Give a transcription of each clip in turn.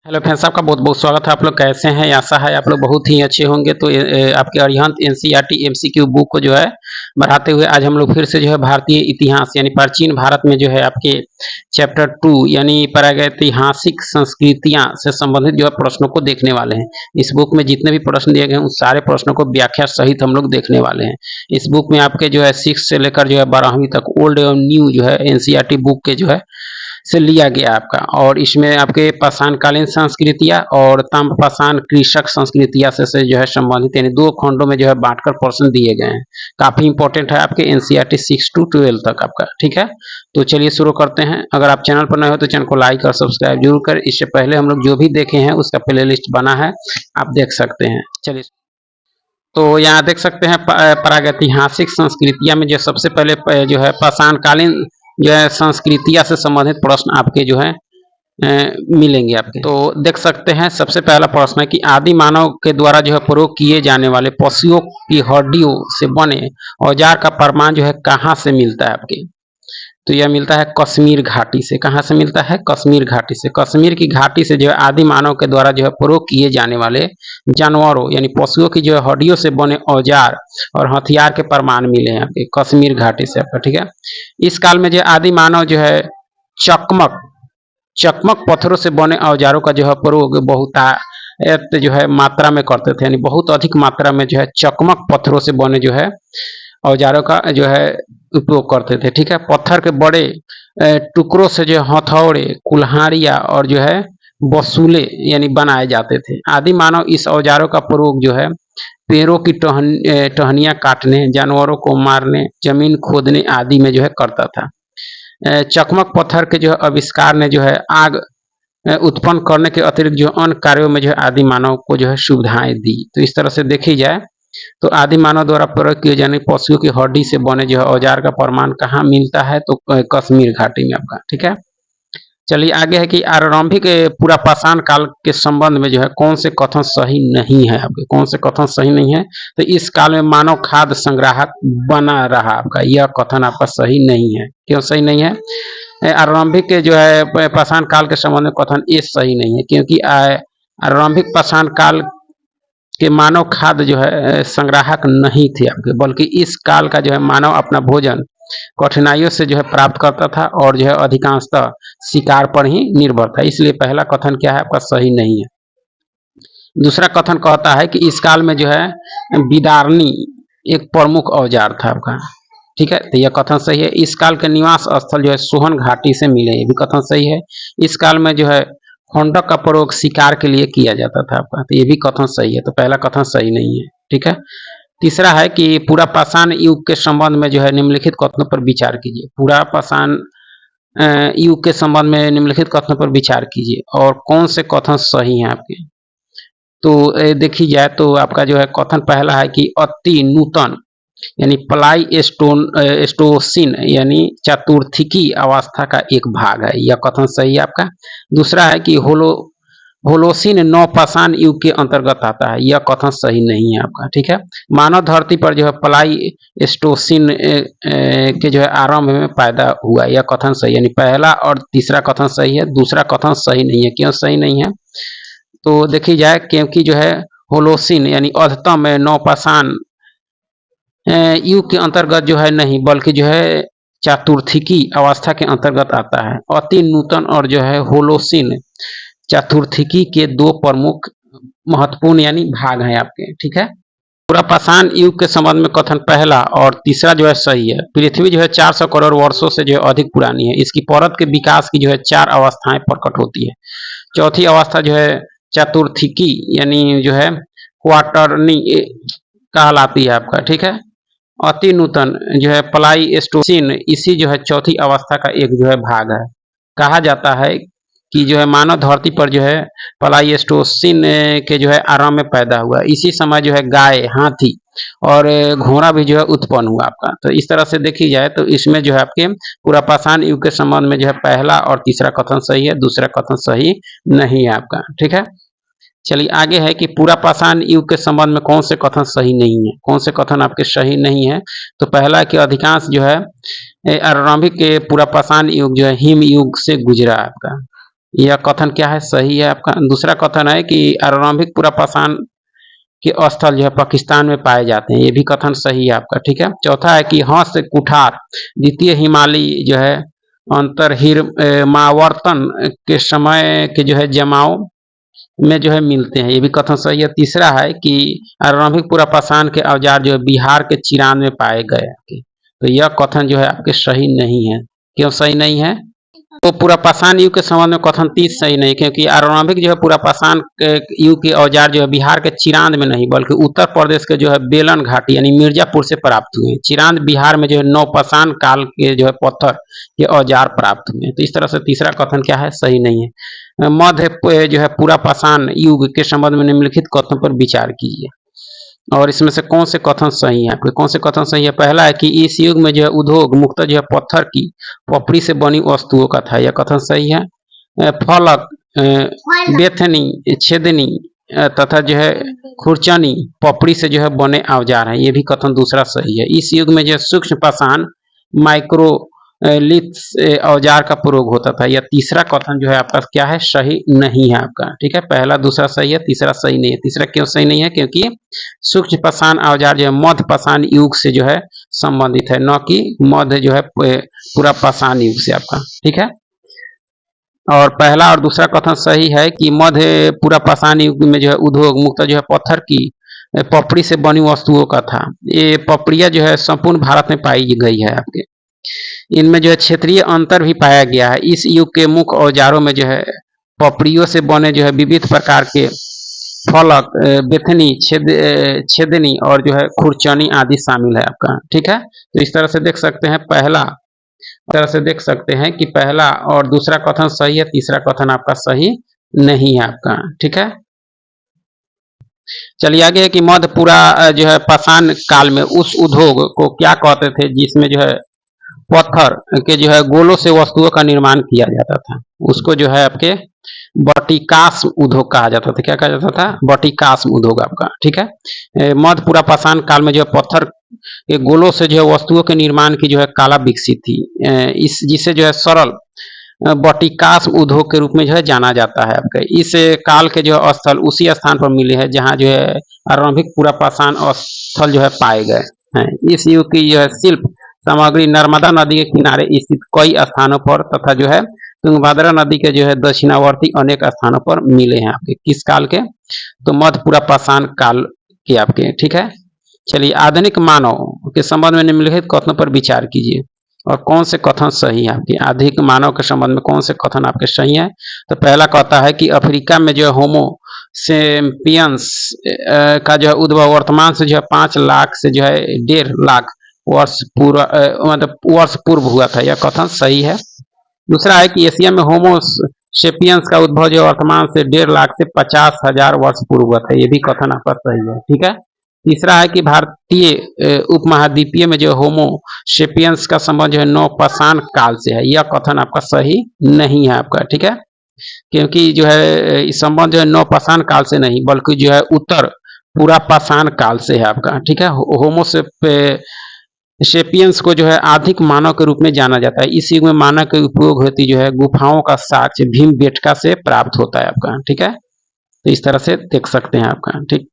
Hello friends, आपका बहुत बहुत स्वागत है। आप लोग कैसे हैं? आशा है आप लोग बहुत ही अच्छे होंगे। तो आपके अरिहंत एनसीईआरटी एमसीक्यू बुक को जो है बढ़ाते हुए आज हम लोग फिर से जो है भारतीय इतिहास यानी प्राचीन भारत में जो है आपके चैप्टर 2 यानी प्रागैतिहासिक संस्कृतियां से संबंधित जो है प्रश्नों को देखने वाले हैं। इस बुक में जितने भी प्रश्न दिए गए हैं उस सारे प्रश्नों को व्याख्या सहित हम लोग देखने वाले हैं। इस बुक में आपके जो है 6 से लेकर जो है 12वीं तक ओल्ड एवं न्यू जो है एनसीईआरटी बुक के जो है से लिया गया आपका। और इसमें आपके पाषाणकालीन संस्कृतियां और ताम्रपाषाण कृषक संस्कृतियां से जो है संबंधित यानी दो खंडों में जो है बांटकर प्रश्न दिए गए हैं। काफी इंपॉर्टेंट है आपके एनसीईआरटी 6 to 12 तक आपका। ठीक है, तो चलिए शुरू करते हैं। अगर आप चैनल पर नए हो तो चैनल को लाइक और सब्सक्राइब जरूर करें। इससे पहले हम लोग जो भी देखे हैं उसका प्ले लिस्ट बना है, आप देख सकते हैं। चलिए, तो यहाँ देख सकते हैं प्रागैतिहासिक संस्कृतियां में जो सबसे पहले जो है पाषाणकालीन जो है संस्कृतियां से संबंधित प्रश्न आपके जो है मिलेंगे आपके। तो देख सकते हैं सबसे पहला प्रश्न है कि आदि मानव के द्वारा जो है प्रयोग किए जाने वाले पशुओं की हड्डियों से बने औजार का प्रमाण जो है कहाँ से मिलता है आपके? तो यह मिलता है कश्मीर घाटी से। कहाँ से मिलता है? कश्मीर घाटी से। कश्मीर की घाटी से जो है आदि मानव के द्वारा जो है प्रयोग किए जाने वाले जानवरों यानी पशुओं की जो है हड्डियों से बने औजार और हथियार के प्रमाण मिले हैं आपके कश्मीर घाटी से आपका। ठीक है, इस काल में जो आदि मानव जो है चकमक चकमक पत्थरों से बने औजारों का जो है प्रयोग बहुतायत जो है मात्रा में करते थे, यानी बहुत अधिक मात्रा में जो है चकमक पत्थरों से बने जो है औजारों का जो है उपयोग करते थे। ठीक है, पत्थर के बड़े टुकड़ों से जो हथौड़े, कुल्हाड़ियाँ और जो है बसूले यानी बनाए जाते थे। आदि मानव इस औजारों का प्रयोग जो है पेड़ों की टहनियाँ काटने, जानवरों को मारने, जमीन खोदने आदि में जो है करता था। चकमक पत्थर के जो है आविष्कार ने जो है आग उत्पन्न करने के अतिरिक्त जो अन्य कार्यों में जो है आदि मानव को जो है सुविधाएं दी। तो इस तरह से देखी जाए तो आदि मानव द्वारा प्रयोग किए जाने पशुओं की हड्डी से बने जो है औजार का प्रमाण कहाँ मिलता है? तो कश्मीर घाटी में आपका। ठीक है, चलिए आगे है कि आरंभिक पूरा पाषाण काल के संबंध में जो है कौन से कथन सही नहीं है आपके? कौन से कथन सही नहीं है? तो इस काल में मानव खाद्य संग्राहक बना रहा आपका, यह कथन आपका सही नहीं है। क्यों सही नहीं है? आरंभिक जो है पाषाण काल के संबंध में कथन ये सही नहीं है क्योंकि आरंभिक पाषाण काल के मानव खाद्य जो है संग्राहक नहीं थे आपके, बल्कि इस काल का जो है मानव अपना भोजन कठिनाइयों से जो है प्राप्त करता था और जो है अधिकांशतः शिकार पर ही निर्भर था। इसलिए पहला कथन क्या है आपका? सही नहीं है। दूसरा कथन कहता है कि इस काल में जो है बिदारनी एक प्रमुख औजार था आपका। ठीक है, तो यह कथन सही है। इस काल के निवास स्थल जो है सोहन घाटी से मिले, ये भी कथन सही है। इस काल में जो है होंडक का प्रयोग शिकार के लिए किया जाता था आपका, तो ये भी कथन सही है। तो पहला कथन सही नहीं है। ठीक है, तीसरा है कि पूरा पाषाण युग के संबंध में जो है निम्नलिखित कथनों पर विचार कीजिए। पूरा पाषाण युग के संबंध में निम्नलिखित कथनों पर विचार कीजिए और कौन से कथन सही हैं आपके। तो देखी जाए तो आपका जो है कथन पहला है कि अति नूतन यानी प्लाईस्टोसिन यानी चतुर्थिकी अवस्था का एक भाग है, यह कथन सही है आपका। दूसरा है कि होलोसिन नवपाषाण युग के अंतर्गत आता है, यह कथन सही नहीं है आपका। ठीक है, मानव धरती पर जो है प्लाईस्टोसिन के जो है आरंभ में पैदा हुआ, यह कथन सही यानी पहला और तीसरा कथन सही है। दूसरा कथन सही नहीं है। क्यों सही नहीं है? तो देखी जाए क्योंकि जो है होलोसिन यानी अधतम नवपाषाण युग के अंतर्गत जो है नहीं, बल्कि जो है चतुर्थिकी अवस्था के अंतर्गत आता है। अति नूतन और जो है होलोसिन चतुर्थिकी के दो प्रमुख महत्वपूर्ण यानी भाग हैं आपके। ठीक है, पूरा पाषाण युग के संबंध में कथन पहला और तीसरा जो है सही है। पृथ्वी जो है 400 करोड़ वर्षों से जो है अधिक पुरानी है। इसकी परत के विकास की जो है 4 अवस्थाएं प्रकट होती है। चौथी अवस्था जो है चतुर्थिकी यानी जो है क्वार्टरनी कहलाती है आपका। ठीक है, अति नूतन जो है प्लाईस्टोसिन इसी जो है चौथी अवस्था का एक जो है भाग है। कहा जाता है कि जो है मानव धरती पर जो है प्लाईस्टोसिन के जो है आरंभ में पैदा हुआ। इसी समय जो है गाय, हाथी और घोड़ा भी जो है उत्पन्न हुआ आपका। तो इस तरह से देखी जाए तो इसमें जो है आपके पूरा पाषाण युग के संबंध में जो है पहला और तीसरा कथन सही है, दूसरा कथन सही नहीं है आपका। ठीक है, चलिए आगे है कि पूरा पाषाण युग के संबंध में कौन से कथन सही नहीं है? कौन से कथन आपके सही नहीं है? तो पहला है कि अधिकांश जो है आरंभिक के पूरा पाषाण युग जो है हिम युग से गुजरा आपका, यह कथन क्या है? सही है आपका। दूसरा कथन है कि आरंभिक पुरापाषाण के स्थल जो है पाकिस्तान में पाए जाते हैं, ये भी कथन सही है आपका। ठीक है। चौथा है कि हंस कुठार द्वितीय हिमालयी जो है मावर्तन के समय के जो है जमाव में जो है मिलते हैं, ये भी कथन सही है। तीसरा है कि आरंभिक पुरापाषाण के औजार जो है बिहार के चिरान में पाए गए, तो यह कथन जो है आपके सही नहीं है। क्यों सही नहीं है? तो पुरापाषाण युग के संबंध में कथन 30 सही नहीं, क्योंकि आरंभिक जो है पुरापाषाण युग के औजार जो है बिहार के चिरांद में नहीं बल्कि उत्तर प्रदेश के जो है बेलन घाटी यानी मिर्जापुर से प्राप्त हुए। चिरांद बिहार में जो है नवपाषाण काल के जो है पत्थर के औजार प्राप्त हुए। तो इस तरह से तीसरा कथन क्या है? सही नहीं है। मध्य जो है पुरापाषाण युग के संबंध में निम्नलिखित कथनों पर विचार कीजिए और इसमें से कौन से कथन सही है आपके? कौन से कथन सही है? पहला है कि इस युग में जो है उद्योग मुख्यतः जो है पत्थर की पपड़ी से बनी वस्तुओं का था, यह कथन सही है। फलक, बेथनी, छेदनी तथा जो है खुरचनी पपड़ी से जो है बने औजार हैं, ये भी कथन दूसरा सही है। इस युग में जो सूक्ष्म पाषाण माइक्रो लिथ औजार का प्रयोग होता था, यह तीसरा कथन जो है आपका क्या है? सही नहीं है आपका। ठीक है। पहला दूसरा सही है, तीसरा सही नहीं है। तीसरा क्यों सही नहीं है? क्योंकि सूक्ष्म पाषाण औजार जो है मध्य पाषाण युग से जो है संबंधित है, न कि मध्य जो है पूरा पाषाण युग से आपका। ठीक है। और पहला और दूसरा कथन सही है कि मध्य पूरा पाषाण युग में जो है उद्योग मुख्यतः जो है पत्थर की पपड़ी से बनी वस्तुओं का था। ये पपड़ियां जो है संपूर्ण भारत में पाई गई है आपके। इनमें जो है क्षेत्रीय अंतर भी पाया गया है। इस युग के मुख्य औजारों में जो है पपड़ियों से बने जो है विविध प्रकार के फलक, बेथनी, छेदनी और जो है खुरचनी आदि शामिल है आपका। ठीक है। तो इस तरह से देख सकते हैं कि पहला और दूसरा कथन सही है, तीसरा कथन आपका सही नहीं है आपका। ठीक है। चलिए आगे है कि मध्य पूरा जो है पाषाण काल में उस उद्योग को क्या कहते थे जिसमें जो है पत्थर के जो है गोलों से वस्तुओं का निर्माण किया जाता था? उसको जो है आपके बटिकास उद्योग कहा जाता था। क्या कहा जाता था? बटिकास उद्योग आपका। ठीक है। मध्य पूरा पाषाण काल में जो है पत्थर के गोलों से जो है वस्तुओं के निर्माण की जो है कला विकसित थी, इस जिसे जो है सरल बटिकास उद्योग के रूप में जो है जाना जाता है आपके। इस काल के जो स्थल उसी स्थान पर मिले हैं जहाँ जो है आरंभिक पूरा पाषाण स्थल जो है पाए गए हैं। इस युग की जो है शिल्प सामग्री नर्मदा नदी के किनारे स्थित कई स्थानों पर तथा जो है तुंगभद्रा नदी के जो है दक्षिणावर्ती अनेक स्थानों पर मिले हैं आपके। किस काल के? तो मध्य पूरा पाषाण काल के आपके। ठीक है। चलिए आधुनिक मानव के संबंध में निम्नलिखित कथनों पर विचार कीजिए और कौन से कथन सही है आपके? आधुनिक मानव के संबंध में कौन से कथन आपके सही है? तो पहला कहता है कि अफ्रीका में जो है होमो सेपियंस का जो है उद्भव वर्तमान से जो है 5 लाख से जो है 1.5 लाख वर्ष पूर्व हुआ था, यह कथन सही है। दूसरा है कि एशिया में होमो सेपियंस का उद्भव जो वर्तमान से 1.5 लाख से 50,000 वर्ष पूर्व हुआ था, यह भी कथन आपका सही है। ठीक है। तीसरा है कि भारतीय उपमहाद्वीपीय में जो होमो सेपियंस का संबंध जो है नवपाषाण काल से है, यह कथन आपका सही नहीं है आपका। ठीक है। क्योंकि जो है इस संबंध जो है नवपाषाण काल से नहीं बल्कि जो है उत्तर पूरा पाषाण काल से है आपका। ठीक है। होमो सेपियंस को जो है आधिक मानव के रूप में जाना जाता है। इस युग में मानव के उपयोग होती जो है गुफाओं का साक्ष्य भीमबेटका से प्राप्त होता है आपका। ठीक है। तो इस तरह से देख सकते हैं आपका। ठीक।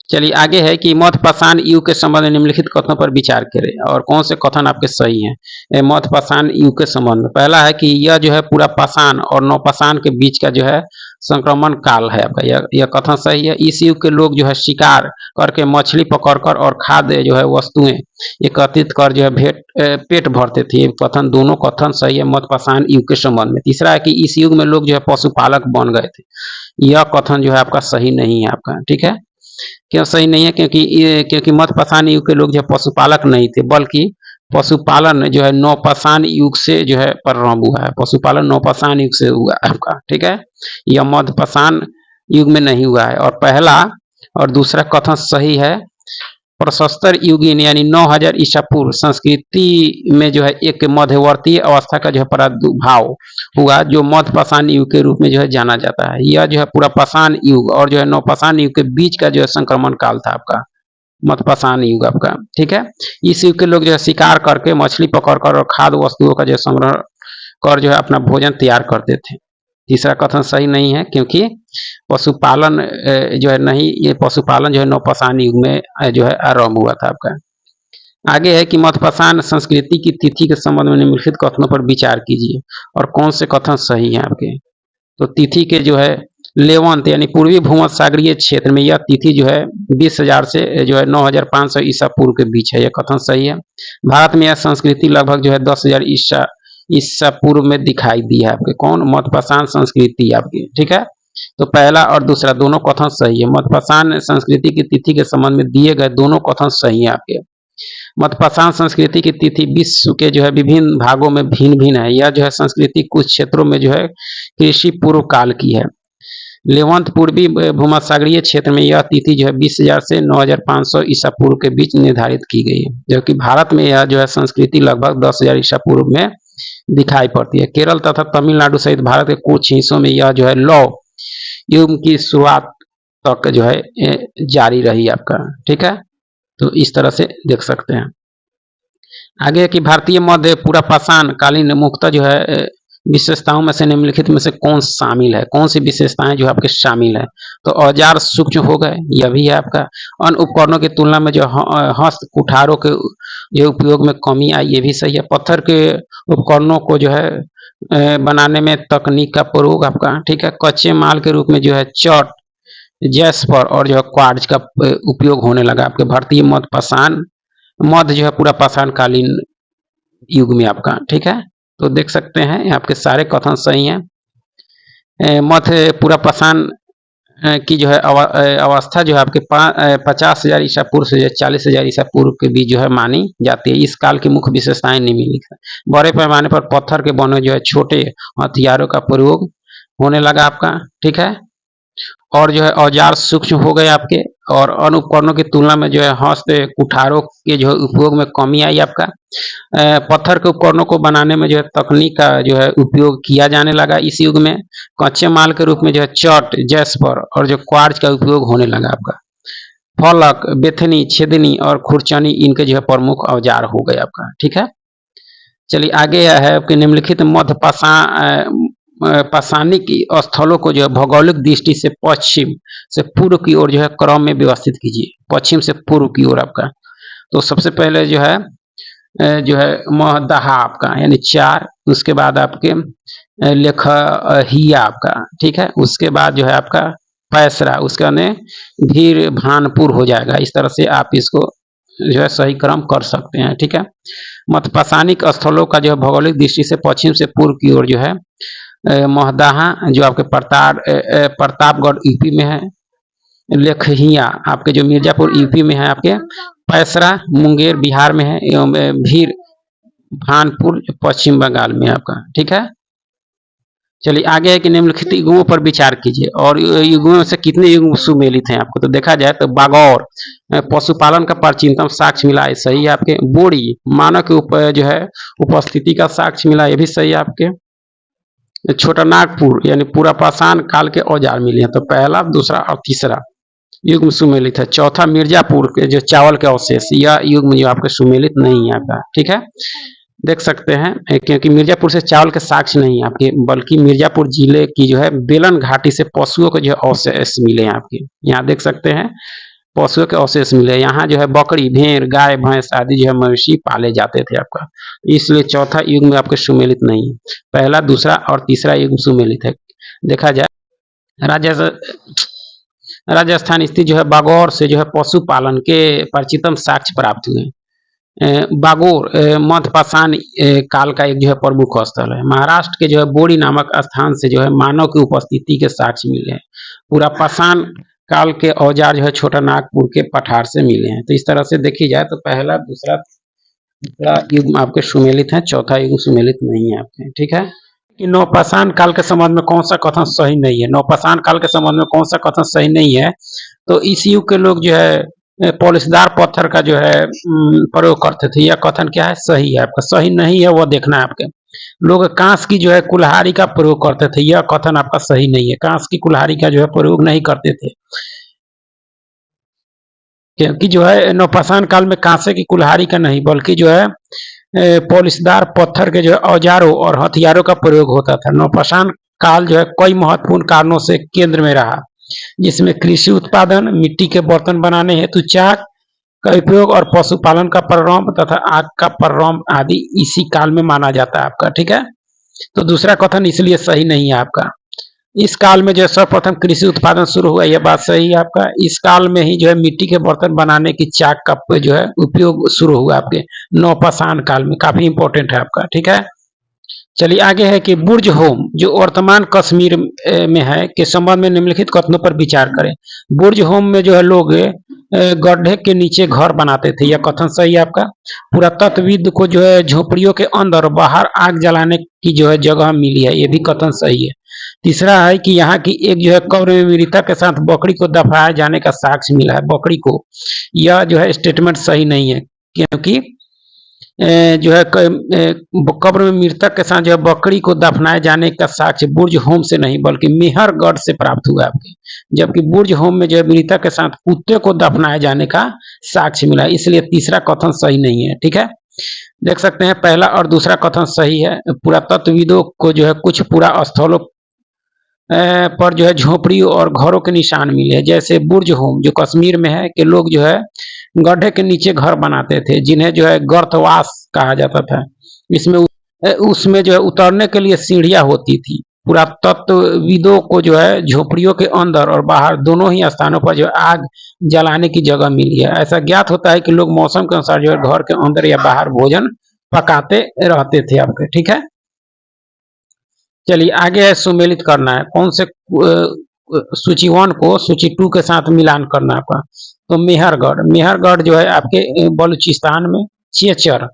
चलिए आगे है कि मध्य पाषाण युग के संबंध में निम्नलिखित कथनों पर विचार करें और कौन से कथन आपके सही हैं मध्य पाषाण युग के संबंध में। पहला है कि यह जो है पूरा पाषाण और नवपाषाण के बीच का जो है संक्रमण काल है आपका, यह कथन सही है। इस युग के लोग जो है शिकार करके मछली पकड़कर और खाद्य जो है वस्तुएं एकत्रित कर जो है पेट भरते थे, कथन दोनों कथन सही है मध्य पाषाण युग के संबंध में। तीसरा है कि इस युग में लोग जो है पशुपालक बन गए थे, यह कथन जो है आपका सही नहीं है आपका। ठीक है। क्यों सही नहीं है? क्योंकि मध्य पाषाण युग के लोग जो है पशुपालक नहीं थे बल्कि पशुपालन जो है नवपाषाण युग से जो है प्रारंभ हुआ है। पशुपालन नवपाषाण युग से हुआ है आपका। ठीक है। यह मध्य पाषाण युग में नहीं हुआ है। और पहला और दूसरा कथन सही है। प्रशस्तर युगीन यानी 9000 ईसा पूर्व संस्कृति में जो है एक मध्यवर्ती अवस्था का जो है प्रादुर्भाव हुआ जो मध्य पाषाण युग के रूप में जो है जाना जाता है। यह जो है पूरा पाषाण युग और जो है नवपाषाण युग के बीच का जो है संक्रमण काल था आपका मध्य पाषाण युग आपका। ठीक है। इस युग के लोग जो है शिकार करके मछली पकड़कर और खाद्य वस्तुओं का जो संग्रह कर जो है अपना भोजन तैयार करते थे। तीसरा कथन सही नहीं है, क्योंकि पशुपालन जो है नहीं, ये पशुपालन जो है नवपाषाण युग में जो है आरंभ हुआ था आपका। आगे है कि मध्यपाषाण संस्कृति की तिथि के संबंध में निम्नलिखित कथनों पर विचार कीजिए और कौन से कथन सही हैं आपके। तो तिथि के जो है लेवंत यानी पूर्वी भूमध्यसागरीय क्षेत्र में यह तिथि जो है 20,000 से जो है 9,500 ईसा पूर्व के बीच है, यह कथन सही है। भारत में यह संस्कृति लगभग जो है 10,000 ईसा पूर्व में दिखाई दी है आपके। कौन? मध्यपाषाण संस्कृति आपकी, ठीक है। तो पहला और दूसरा दोनों कथन सही है। मध्यपाषाण संस्कृति की तिथि के संबंध में दिए गए दोनों कथन सही है आपके। मध्यपाषाण संस्कृति की तिथि विश्व के जो है विभिन्न भागों में भिन्न भिन्न है। यह जो है संस्कृति कुछ क्षेत्रों में जो है कृषि पूर्व काल की है। लेवंत पूर्वी भूमध्यसागरीय क्षेत्र में यह तिथि जो है 20,000 से 9,500 ईसा पूर्व के बीच निर्धारित की गई है, जबकि भारत में यह जो है संस्कृति लगभग 10,000 ईसा पूर्व में दिखाई पड़ती है। केरल तथा तमिलनाडु सहित भारत के कुछ हिस्सों में यह जो है लौ युग की शुरुआत तक जो है जारी रही आपका, ठीक है। तो इस तरह से देख सकते हैं। आगे कि भारतीय मध्य पुरापाषाण कालीन मुख्यतः जो है विशेषताओं में से निम्नलिखित में से कौन शामिल है, कौन सी विशेषताएं जो आपके शामिल है। तो औजार सूक्ष्म हो गए, यह भी है आपका। अन्य उपकरणों की तुलना में जो हस्त कुठारों के जो उपयोग में कमी आई, ये भी सही है। पत्थर के उपकरणों को जो है बनाने में तकनीक का प्रयोग आपका, ठीक है। कच्चे माल के रूप में जो है चट, जैस्पर और जो है क्वार्ट्ज का उपयोग होने लगा आपके भारतीय मध्य जो है पूरा पाषाण कालीन युग में आपका, ठीक है। तो देख सकते हैं आपके सारे कथन सही हैं। मध्य पूरा पाषाण की जो है अवस्था जो है आपके 50,000 ईसा पूर्व से 40,000 ईसा पूर्व के बीच जो है मानी जाती है। इस काल की मुख्य विशेषताएं निम्नलिखित हैं। बड़े पैमाने पर पत्थर के बने जो है छोटे हथियारों का प्रयोग होने लगा आपका, ठीक है। और जो है औजार सूक्ष्म हो गए आपके, और अन्य उपकरणों की तुलना में जो है हस्त कुठारों के जो है उपयोग में कमी आई आपका। पत्थर के उपकरणों को बनाने में जो है तकनीक का जो है उपयोग किया जाने लगा इस युग में। कच्चे माल के रूप में जो है चट, जैस्पर और जो क्वार्ट्ज का उपयोग होने लगा आपका। फलक, बेथनी, छेदनी और खुरचनी इनके जो है प्रमुख औजार हो गए आपका, ठीक है। चलिए आगे है कि निम्नलिखित मध्य पाषाणिक स्थलों को जो है भौगोलिक दृष्टि से पश्चिम से पूर्व की ओर जो है क्रम में व्यवस्थित कीजिए। पश्चिम से पूर्व की ओर आपका। तो सबसे पहले जो है महदहा आपका यानी 4, उसके बाद आपके लेखहिया आपका, ठीक है। उसके बाद जो है आपका पैसरा, उसका ने भीर भानपुर हो जाएगा। इस तरह से आप इसको जो है सही क्रम कर सकते हैं, ठीक है। मध्य पाषाणिक स्थलों का जो है भौगोलिक दृष्टि से पश्चिम से पूर्व की ओर जो है महदहा जो आपके प्रतापगढ़ यूपी में है। लेखहिया आपके जो मिर्जापुर यूपी में है आपके। पैसरा मुंगेर बिहार में है, एवं भीर भानपुर पश्चिम बंगाल में आपका, ठीक है। चलिए आगे है कि निम्नलिखित युगों पर विचार कीजिए और युगों में से कितने युग सुमेलित हैं आपको। तो देखा जाए तो बागौर पशुपालन का प्राचीनतम साक्ष्य मिला है, सही है आपके। बोड़ी मानव के जो है उपस्थिति का साक्ष्य मिला, ये भी सही है आपके। छोटा नागपुर यानी पूरा पाषाण काल के औजार मिले हैं। तो पहला, दूसरा और तीसरा युग में सुमेलित है। चौथा मिर्जापुर के जो चावल के अवशेष, यह युग में जो आपके सुमेलित नहीं है आपका, ठीक है। देख सकते हैं क्योंकि मिर्जापुर से चावल के साक्ष्य नहीं है आपके, बल्कि मिर्जापुर जिले की जो है बेलन घाटी से पशुओं के जो अवशेष मिले हैं आपके। यहाँ देख सकते हैं पशुओं के अवशेष मिले। यहाँ जो है बकरी, भेड़, गाय, भैंस आदि जो है मवेशी पाले जाते थे आपका। इसलिए चौथा युग में आपके सुमेलित नहीं है। पहला, दूसरा और तीसरा युग सुमेलित है। देखा जाए राजस्थान स्थित जो है बागौर से जो है पशुपालन के प्राचीनतम साक्ष्य प्राप्त हुए। बागौर मध्य पाषाण काल का एक जो है प्रमुख स्थल है। महाराष्ट्र के जो है बोड़ी नामक स्थान से जो है मानव की उपस्थिति के साक्ष्य मिले हैं। पूरा पाषाण काल के औजार जो है छोटा नागपुर के पठार से मिले हैं। तो इस तरह से देखी जाए तो पहला, दूसरा, तीसरा युग आपके सुमेलित है, चौथा युग सुमेलित नहीं है आपके, ठीक है। कि नवपाषाण काल के संबंध में कौन सा कथन सही नहीं है। नवपाषाण काल के संबंध में कौन सा कथन सही नहीं है। तो इस युग के लोग जो है पॉलिशदार पत्थर का जो है प्रयोग करते थे। यह कथन क्या है, सही है आपका। सही नहीं है वो देखना है आपके। लोग कांस की जो है कुल्हाड़ी का प्रयोग करते थे, यह कथन आपका सही नहीं है। कांस की कुल्हाड़ी का जो है प्रयोग नहीं करते थे, क्योंकि जो है नवपाषाण काल में कांसे की कुल्हाड़ी का नहीं बल्कि जो है पॉलिशदार पत्थर के जो औजारों और हथियारों का प्रयोग होता था। नवपाषाण काल जो है कई महत्वपूर्ण कारणों से केंद्र में रहा, जिसमें कृषि उत्पादन, मिट्टी के बर्तन बनाने हेतु चाक का उपयोग और पशुपालन का प्रारंभ तथा आग का प्रारंभ आदि इसी काल में माना जाता है आपका। ठीक है, तो दूसरा कथन इसलिए सही नहीं है आपका। इस काल में जो है सर्वप्रथम कृषि उत्पादन शुरू हुआ, यह बात सही है आपका। इस काल में ही जो है मिट्टी के बर्तन बनाने की चाक का जो है उपयोग शुरू हुआ आपके नौपाषाण काल में, काफी इंपॉर्टेंट है आपका। ठीक है, चलिए आगे है कि बुर्ज होम जो वर्तमान कश्मीर में है के संबंध में निम्नलिखित कथनों पर विचार करें। बुर्ज होम में जो है लोग गड्ढे के नीचे घर बनाते थे, यह कथन सही है आपका। पुरातत्वविद को जो है झोपड़ियों के अंदर और बाहर आग जलाने की जो है जगह मिली है, यह भी कथन सही है। तीसरा है कि यहाँ की एक जो है कब्र में मृतक के साथ बकरी को दफनाए जाने का साक्ष्य मिला है, बकरी को, यह जो है स्टेटमेंट सही नहीं है, क्योंकि जो है कब्र में मृतक के साथ जो है बकरी को दफनाए जाने का साक्ष्य बुर्ज होम से नहीं बल्कि मेहरगढ़ से प्राप्त हुआ आपके, जबकि बुर्ज होम में जो है मृतक के साथ कुत्ते को दफनाए जाने का साक्ष्य मिला, इसलिए तीसरा कथन सही नहीं है। ठीक है, देख सकते हैं पहला और दूसरा कथन सही है। पुरातत्वविदों को जो है कुछ पुरा स्थलों पर जो है झोपड़ियों और घरों के निशान मिले हैं, जैसे बुर्ज होम जो कश्मीर में है कि लोग जो है गड्ढे के नीचे घर बनाते थे, जिन्हें जो है गर्तवास कहा जाता था। इसमें उसमें जो है उतरने के लिए सीढ़ियां होती थी। पुरातत्वविदों को जो है झोपड़ियों के अंदर और बाहर दोनों ही स्थानों पर जो आग जलाने की जगह मिली है। ऐसा ज्ञात होता है कि लोग मौसम के अनुसार जो है घर के अंदर या बाहर भोजन पकाते रहते थे आपके। ठीक है, चलिए आगे है सुमेलित करना है, कौन से सूची 1 को सूची 2 के साथ मिलान करना आपका। तो मेहरगढ़, मेहरगढ़ जो है आपके बलूचिस्तान में, चेचर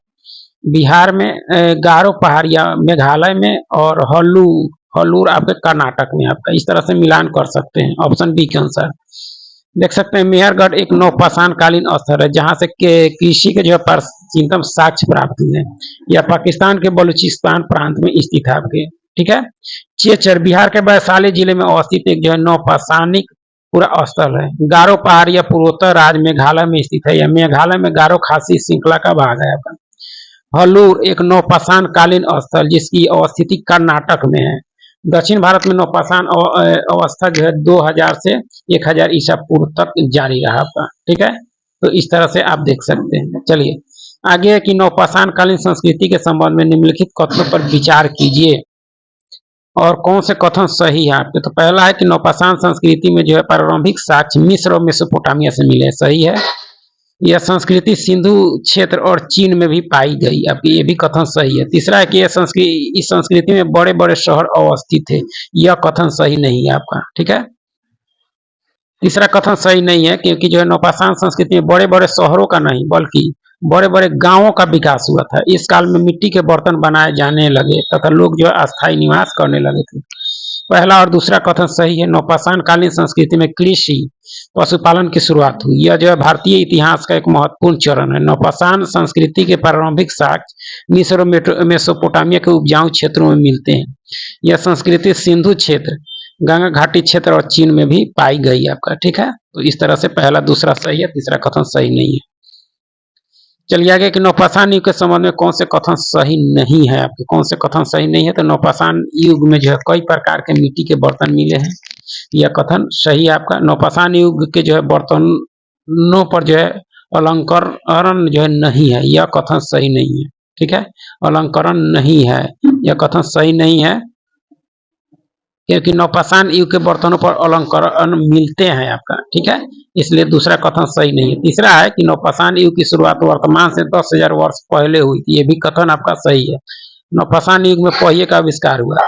बिहार में, गारो पहाड़िया मेघालय में और हल्लूर आपके कर्नाटक में आपका, इस तरह से मिलान कर सकते हैं ऑप्शन बी के अनुसार। देख सकते हैं मेहरगढ़ एक नौपाषाण कालीन स्थल है जहां से कृषि के जो है प्राचीनतम साक्ष्य प्राप्त हुए हैं। यह पाकिस्तान के बलूचिस्तान प्रांत में स्थित है आपके। ठीक है, चेचर बिहार के वैशाली जिले में अवस्थित एक जो है नौपाषाणिक पूरा स्थल है। गारो पहाड़ यह पूर्वोत्तर राज्य मेघालय में स्थित है, यह मेघालय में गारो खासी श्रृंखला का भाग है आपका। हल्लूर एक नौपाषाण कालीन स्थल जिसकी अवस्थिति कर्नाटक में है। दक्षिण भारत में नौपाषाण अवस्था जो है 2000 से 1000 ईसा पूर्व तक जारी रहा आपका। ठीक है, तो इस तरह से आप देख सकते हैं। चलिए आगे है कि नौपाषाण कालीन संस्कृति के संबंध में निम्नलिखित कथनों पर विचार कीजिए और कौन से कथन सही है आपके। तो पहला है कि नौपाषाण संस्कृति में जो है प्रारंभिक साक्ष्य मिस्र और मेसोपोटामिया से मिले, सही है। यह संस्कृति सिंधु क्षेत्र और चीन में भी पाई गई, आपकी ये भी कथन सही है। तीसरा है कि यह संस्कृति, इस संस्कृति में बड़े बड़े शहर अवस्थित थे, यह कथन सही नहीं है आपका। ठीक है, तीसरा कथन सही नहीं है क्योंकि जो है नौपाषाण संस्कृति में बड़े बड़े शहरों का नहीं बल्कि बड़े बड़े गांवों का विकास हुआ था। इस काल में मिट्टी के बर्तन बनाए जाने लगे तथा लोग जो है अस्थायी निवास करने लगे थे। पहला और दूसरा कथन सही है। नौपाषाण कालीन संस्कृति में कृषि पशुपालन की शुरुआत हुई, यह जो है भारतीय इतिहास का एक महत्वपूर्ण चरण है। नौपाषाण संस्कृति के प्रारंभिक साक्ष्य मिस्र और मेसोपोटामिया के उपजाऊ क्षेत्रों में मिलते हैं। यह संस्कृति सिंधु क्षेत्र, गंगा घाटी क्षेत्र और चीन में भी पाई गई आपका। ठीक है, तो इस तरह से पहला दूसरा सही है, तीसरा कथन सही नहीं है। चलिए आगे कि नौपाषाण युग के संबंध में कौन से कथन सही नहीं है आपके, कौन से कथन सही नहीं है। तो नौपाषाण युग में जो है कई प्रकार के मिट्टी के बर्तन मिले हैं, यह कथन सही है आपका। नौपाषाण युग के जो है बर्तनों पर जो है अलंकरण जो है नहीं है, यह कथन सही नहीं है। ठीक है, अलंकरण नहीं है, यह कथन सही नहीं है क्योंकि नौपाषाण युग के बर्तनों पर अलंकरण मिलते हैं आपका। ठीक है, इसलिए दूसरा कथन सही नहीं है। तीसरा है कि नौपाषाण युग की शुरुआत वर्तमान से 10,000 वर्ष पहले हुई थी, ये भी कथन आपका सही है। नौपाषाण युग में पहिए का आविष्कार हुआ,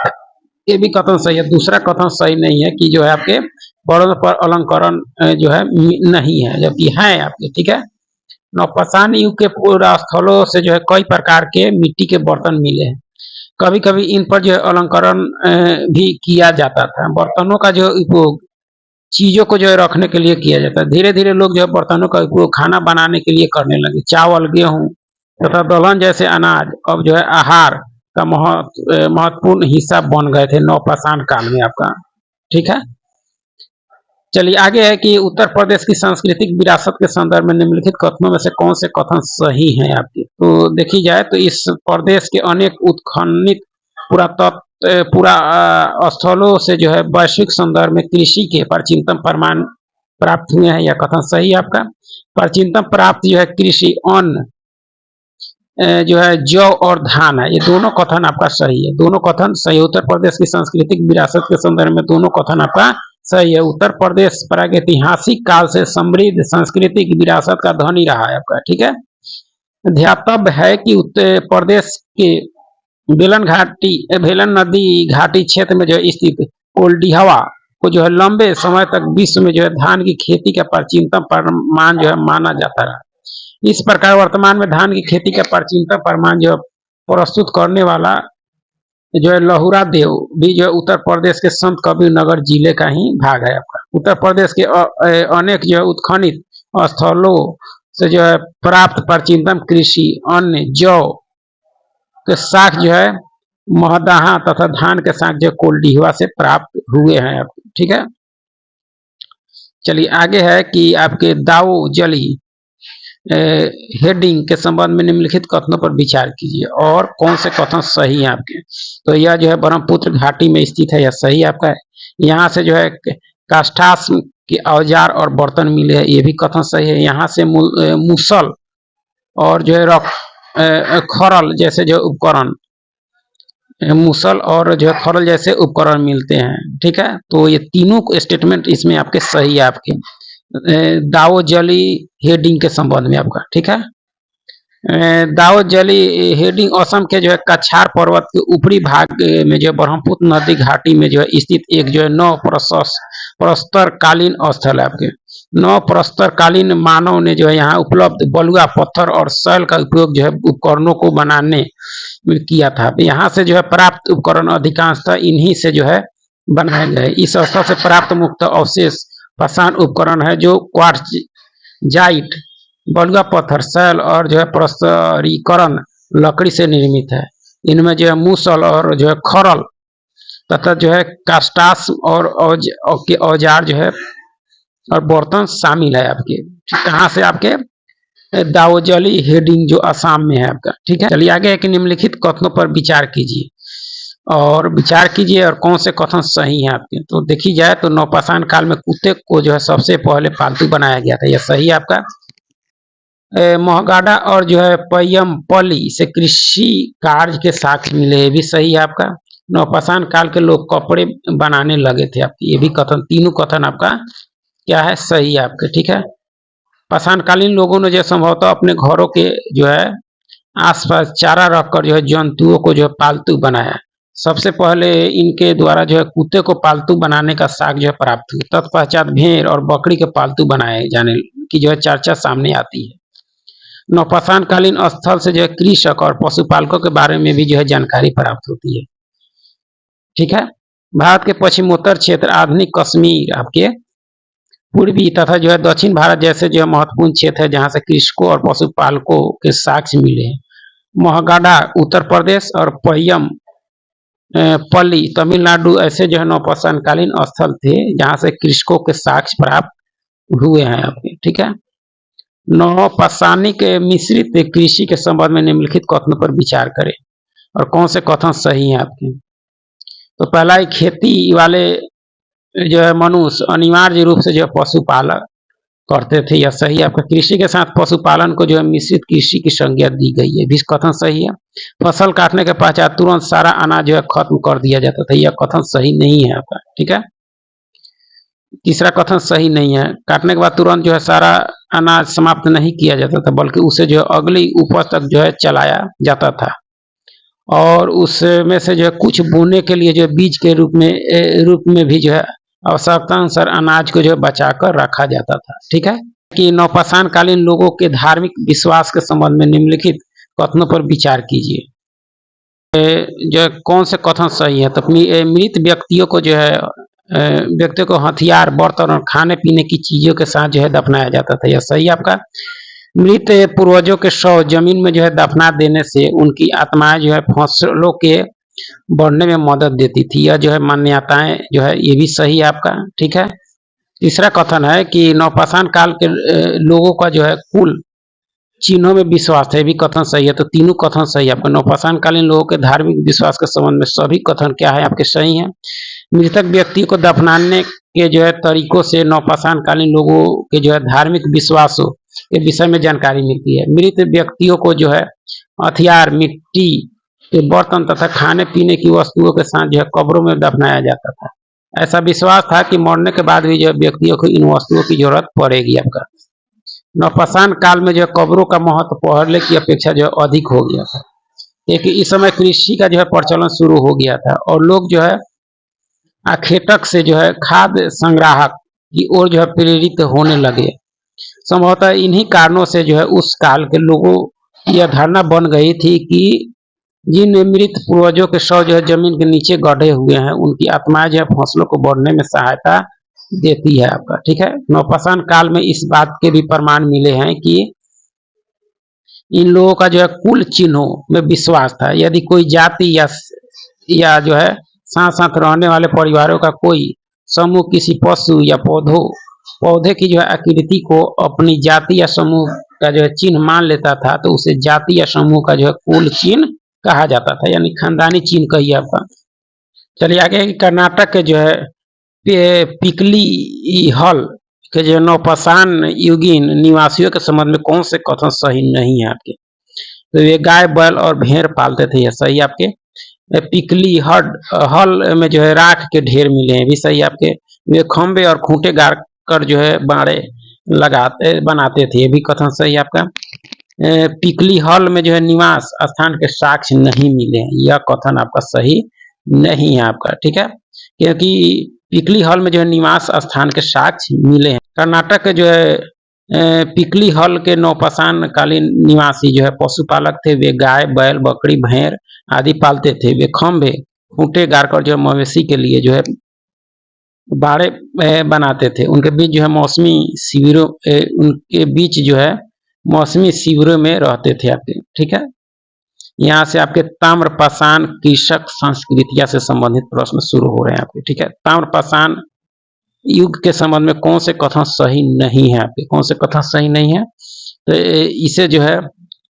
ये भी कथन सही है। दूसरा कथन सही नहीं है कि जो है आपके बर्तन पर अलंकरण जो है नहीं है, जबकि है आपके। ठीक है, नौपाषाण युग के पूरा स्थलों से जो है कई प्रकार के मिट्टी के बर्तन मिले हैं। कभी कभी इन पर जो है अलंकरण भी किया जाता था। बर्तनों का जो उपयोग चीजों को जो है रखने के लिए किया जाता है। धीरे धीरे लोग जो है बर्तनों का उपयोग खाना बनाने के लिए करने लगे। चावल, गेहूं तथा दलहन जैसे अनाज अब जो है आहार का महत्वपूर्ण हिस्सा बन गए थे नौपाषाण काल में आपका। ठीक है, चलिए आगे है कि उत्तर प्रदेश की सांस्कृतिक विरासत के संदर्भ में निम्नलिखित कथनों में से कौन से कथन सही हैं आपके। तो देखी जाए तो इस प्रदेश के अनेक उत्खननित पुरातत्व पूरा स्थलों से जो है वैश्विक संदर्भ में कृषि के प्राचीनतम प्रमाण प्राप्त हुए हैं, यह कथन सही है आपका। प्राचीनतम प्राप्त जो है कृषि अन्न जो है जौ और धान है, ये दोनों कथन आपका सही है, दोनों कथन सही है। उत्तर प्रदेश की सांस्कृतिक विरासत के संदर्भ में दोनों कथन आपका सही है। उत्तर प्रदेश प्रागैतिहासिक काल से समृद्ध सांस्कृतिक विरासत का धनी रहा है आपका, ठीक है। ध्यातव्य है कि उत्तर प्रदेश के भेलन नदी घाटी क्षेत्र में जो है स्थित कोल्डिहवा को जो है लंबे समय तक विश्व में जो है धान की खेती का प्राचीनतम प्रमाण जो है माना जाता रहा। इस प्रकार वर्तमान में धान की खेती का प्राचीनतम प्रमाण जो प्रस्तुत करने वाला जो है लहुरा देव भी जो है उत्तर प्रदेश के संत कबीर नगर जिले का ही भाग है आपका। उत्तर प्रदेश के अनेक जो है उत्खनित स्थलों से जो है प्राप्त प्राचीनतम कृषि अन्न जौ के साख जो है महदाहा तथा धान के साख जो कोल्डिहवा से प्राप्त हुए हैं आपके, ठीक है। चलिए आगे है कि आपके दाऊ जली हेडिंग के संबंध में निम्नलिखित कथनों पर विचार कीजिए और कौन से कथन सही हैं आपके। तो यह जो है ब्रह्मपुत्र घाटी में स्थित है, यह सही आपका है। यहाँ से जो है काष्ठास के औजार और बर्तन मिले हैं, ये भी कथन सही है। यहाँ से मुसल और जो है खरल जैसे जो उपकरण, मुसल और जो है खरल जैसे उपकरण मिलते हैं, ठीक है। तो ये तीनों स्टेटमेंट इसमें आपके सही है आपके दाओ जली हेडिंग के संबंध में आपका, ठीक है। दाओ जली हेडिंग असम के जो है कछार पर्वत के ऊपरी भाग में जो ब्रह्मपुत्र नदी घाटी में जो है स्थित एक जो है नौ प्रस्तर कालीन स्थल है आपके। नौ प्रस्तर कालीन मानव ने जो है यहाँ उपलब्ध बलुआ पत्थर और शैल का उपयोग जो है उपकरणों को बनाने में किया था। यहाँ से जो है प्राप्त उपकरण अधिकांशतः इन्हीं से जो है बनाए गए। इस स्थल से प्राप्त मुक्त अवशेष पाषाण उपकरण है जो क्वार्ट्जाइट बलुआ पत्थर शैल और जो है प्रस्तरीकरण लकड़ी से निर्मित है। इनमें जो है मूसल और जो है खरल तथा जो है काष्ठास और के औजार जो है और बर्तन शामिल है आपके। कहाँ से आपके दाओजली हेडिंग जो असम में है आपका, ठीक है। चलिए आगे है कि निम्नलिखित कथनों पर विचार कीजिए और कौन से कथन सही हैं आपके। तो देखी जाए तो नवपाषाण काल में कुत्ते को जो है सबसे पहले पालतू बनाया गया था, यह सही है आपका। मोहगाडा और जो है पय्यमपल्ली से कृषि कार्य के साक्ष्य मिले, ये भी सही है आपका। नवपाषाण काल के लोग कपड़े बनाने लगे थे आपके, ये भी कथन, तीनों कथन आपका क्या है, सही है आपके, ठीक है। पाषाणकालीन लोगों ने जो संभवतः अपने घरों के जो है आसपास चारा रखकर जो है जंतुओं को जो है पालतू बनाया। सबसे पहले इनके द्वारा जो है कुत्ते को पालतू बनाने का साख जो है प्राप्त हुआ। तत्पश्चात भेड़ और बकरी के पालतू बनाए जाने की जो है चर्चा सामने आती है। नवपाषाण कालीन स्थल से जो है कृषक और पशुपालकों के बारे में भी जो है जानकारी प्राप्त होती है, ठीक है। भारत के पश्चिमोत्तर क्षेत्र आधुनिक कश्मीर आपके पूर्वी तथा जो है दक्षिण भारत जैसे जो है महत्वपूर्ण क्षेत्र है जहां से कृषकों और पशुपालकों के साक्ष्य मिले हैं। मोहगाडा उत्तर प्रदेश और पय्यम पल्ली तमिलनाडु ऐसे जो है नवपाषाण कालीन स्थल थे जहां से कृषकों के साक्ष्य प्राप्त हुए हैं आपके, ठीक है। नवपाषाणिक मिश्रित कृषि के संबंध में निम्नलिखित कथनों पर विचार करें और कौन से कथन सही हैं आपके। तो पहला ही खेती वाले जो है मनुष्य अनिवार्य रूप से जो है पशुपालन करते थे, यह सही आपका। कृषि के साथ पशुपालन को जो है मिश्रित कृषि की संज्ञा दी गई है, भी कथन सही है। फसल काटने के पश्चात तुरंत सारा अनाज जो है खत्म कर दिया जाता था, यह कथन सही नहीं है आपका, ठीक है। तीसरा कथन सही नहीं है, काटने के बाद तुरंत जो है सारा अनाज समाप्त नहीं किया जाता था बल्कि उसे जो है अगली उपज तक जो है चलाया जाता था और उसमें से जो है कुछ बोने के लिए जो बीज के रूप में भी जो है आवश्यकता अनुसार अनाज को जो है बचाकर रखा जाता था, ठीक है। कि नवपाषाण कालीन लोगों के धार्मिक विश्वास के संबंध में निम्नलिखित कथनों पर विचार कीजिए। जो कौन से कथन सही है। तो मृत व्यक्तियों को जो है व्यक्तियों को हथियार बर्तन और खाने पीने की चीजों के साथ जो है दफनाया जाता था, यह सही आपका। मृत पूर्वजों के शव जमीन में जो है दफना देने से उनकी आत्माएं जो है फसलों के बढ़ने में मदद देती थी, यह जो है मान्यताएं जो है ये भी सही है आपका, ठीक है। तीसरा कथन है कि नवपाषाण काल के लोगों का जो है कुल चिन्हों में विश्वास है, ये भी कथन सही है। तो तीनों कथन सही है आपका। नवपाषाण कालीन लोगों के धार्मिक विश्वास के संबंध में सभी कथन क्या है आपके सही हैं। मृतक व्यक्ति को दफनाने के जो है तरीकों से नवपाषाण कालीन लोगों के जो है धार्मिक विश्वासों के विषय में जानकारी मिलती है। मृत व्यक्तियों को जो है हथियार, मिट्टी के बर्तन तथा खाने पीने की वस्तुओं के साथ जो है कब्रों में दफनाया जाता था। ऐसा विश्वास था कि मरने के बाद भी जो व्यक्तियों को इन वस्तुओं की जरूरत पड़ेगी आपका। नवपाषाण काल में जो है कब्रों का महत्व पहले की अपेक्षा जो है अधिक हो गया था, क्योंकि इस समय कृषि का जो है प्रचलन शुरू हो गया था और लोग जो है आखेटक से जो है खाद्य संग्राहक की ओर जो है प्रेरित होने लगे। संभवतः इन्हीं कारणों से जो है उस काल के लोगों की यह धारणा बन गई थी कि जिन मृत पूर्वजों के शव जो है जमीन के नीचे गढ़े हुए हैं, उनकी आत्माएं जो है फसलों को बढ़ने में सहायता देती है आपका। ठीक है, नवपाषाण काल में इस बात के भी प्रमाण मिले हैं कि इन लोगों का जो है कुल चिन्हों में विश्वास था। यदि कोई जाति या जो है साथ साथ रहने वाले परिवारों का कोई समूह किसी पशु या पौधे की जो है आकृति को अपनी जाति या समूह का जो है चिन्ह मान लेता था, तो उसे जाति या समूह का जो है कुल चिन्ह कहा जाता था, यानी खानदानी चिन्ह कहिए आपका। चलिए आगे, कर्नाटक के जो है पिकली हल के जो नवपाषाण युगीन निवासियों के संबंध में कौन से कथन सही नहीं है आपके। तो ये गाय, बैल और भेड़ पालते थे, ये सही आपके। पिकली हल में जो है राख के ढेर मिले हैं, भी सही आपके। वे खंबे और खूंटे गाड़ कर जो है बाड़े बनाते थे, ये भी कथन सही आपका। पिकली हल में जो है निवास स्थान के साक्ष्य नहीं मिले हैं, यह कथन आपका सही नहीं है आपका। ठीक है, क्योंकि पिकली हल में जो है निवास स्थान के साक्ष्य मिले हैं। कर्नाटक के जो है पिकली हल के नवपाषाण कालीन निवासी जो है पशुपालक थे। वे गाय, बैल, बकरी, भेड़ आदि पालते थे। वे खंबे, खूंटे गाड़कर जो है मवेशी के लिए जो है बाड़े बनाते थे। उनके बीच जो है मौसमी शिविरों में रहते थे आपके। ठीक है, यहाँ से आपके ताम्रपाषाण कृषक संस्कृतियां से संबंधित प्रश्न शुरू हो रहे हैं आपके। ठीक है, ताम्रपाषाण युग के संबंध में कौन से कथन सही नहीं है आपके, कौन से कथन सही नहीं है। तो इसे जो है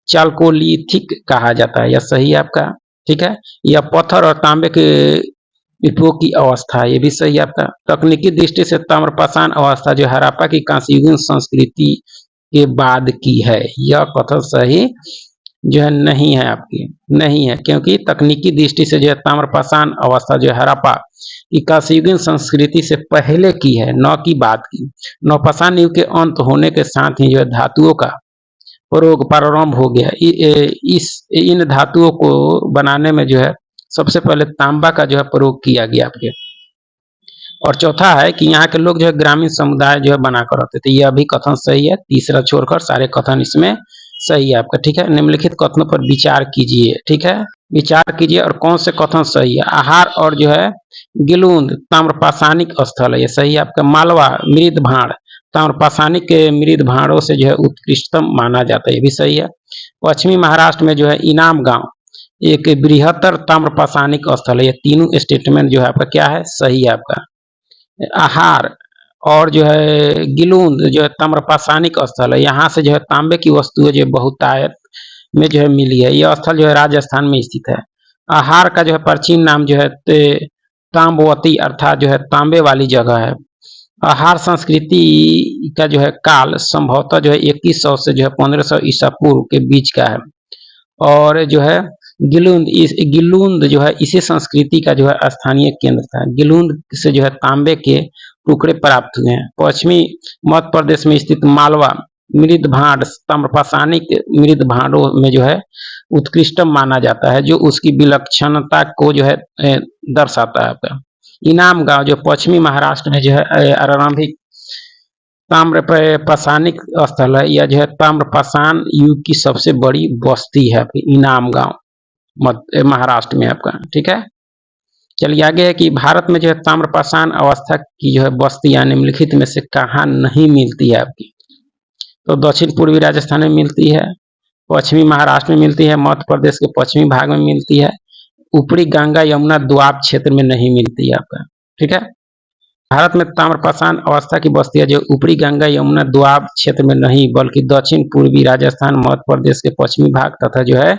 चाल्कोलिथिक कहा जाता है, यह सही है आपका। ठीक है, यह पत्थर और तांबे के उपयोग की अवस्था, ये भी सही है आपका। तकनीकी दृष्टि से ताम्रपाषाण अवस्था जो हड़प्पा की कांस्ययुगीन संस्कृति के बाद की है, यह कथन सही जो है नहीं है आपकी, नहीं है, क्योंकि तकनीकी दृष्टि से जो है ताम्रपाषाण अवस्था जो है हड़प्पा की कांस्ययुगीन संस्कृति से पहले की है, न कि बाद की। नवपाषाण युग के अंत होने के साथ ही जो है धातुओं का प्रयोग प्रारंभ हो गया। इन धातुओं को बनाने में जो है सबसे पहले तांबा का जो है प्रयोग किया गया आपके। और चौथा है कि यहाँ के लोग जो है ग्रामीण समुदाय जो है बनाकर रहते थे, यह भी कथन सही है। तीसरा छोड़कर सारे कथन इसमें सही है आपका। ठीक है, निम्नलिखित कथनों पर विचार कीजिए। ठीक है, विचार कीजिए और कौन से कथन सही है। आहार और जो है गिलुंद ताम्रपाषाणिक स्थल है, ये सही है आपका। मालवा मृद भाड़ ताम्रपाषाणिक के मृद भाड़ों से जो है उत्कृष्टतम माना जाता है, ये भी सही है। पश्चिमी महाराष्ट्र में जो है इनाम गांव एक बृहत्तर ताम्रपाषाणिक स्थल है, ये तीनों स्टेटमेंट जो है आपका क्या है, सही है आपका। आहार और जो है गिलुंद जो है ताम्रपाषाणिक स्थल है, यहाँ से जो है तांबे की वस्तुएं जो बहुतायत में जो है मिली है। यह स्थल जो है राजस्थान में स्थित है। आहार का जो है प्राचीन नाम जो है ताम्बवती अर्थात जो है तांबे वाली जगह है। आहार संस्कृति का जो है काल संभवतः जो है 2100 से जो है 1500 ईसा पूर्व के बीच का है। और जो है गिलुंद जो है इसी संस्कृति का जो है स्थानीय केंद्र था। गिलुंद से जो है तांबे के टुकड़े प्राप्त हुए हैं। पश्चिमी मध्य प्रदेश में स्थित मालवा मृद भांड ताम्रपाषाणिक मृद भांडों में जो है उत्कृष्टम माना जाता है, जो उसकी विलक्षणता को जो है दर्शाता है। इनाम गांव जो पश्चिमी महाराष्ट्र में जो है आरंभिक ताम्रपाषाणिक स्थल है, यह जो है ताम्रपाषाण युग की सबसे बड़ी बस्ती है इनाम गांव महाराष्ट्र में आपका। ठीक है, चलिए आगे है कि भारत में जो है ताम्रपाषाण अवस्था की जो है बस्तियां निम्नलिखित में से कहाँ नहीं मिलती है आपकी। तो दक्षिण पूर्वी राजस्थान में मिलती है, पश्चिमी महाराष्ट्र में मिलती है, मध्य प्रदेश के पश्चिमी भाग में मिलती है, ऊपरी गंगा यमुना द्वाब क्षेत्र में नहीं मिलती है आपका। ठीक है, भारत में ताम्रपाषाण अवस्था की बस्तियां जो ऊपरी गंगा यमुना दोआब क्षेत्र में नहीं बल्कि दक्षिण पूर्वी राजस्थान, मध्य प्रदेश के पश्चिमी भाग तथा जो है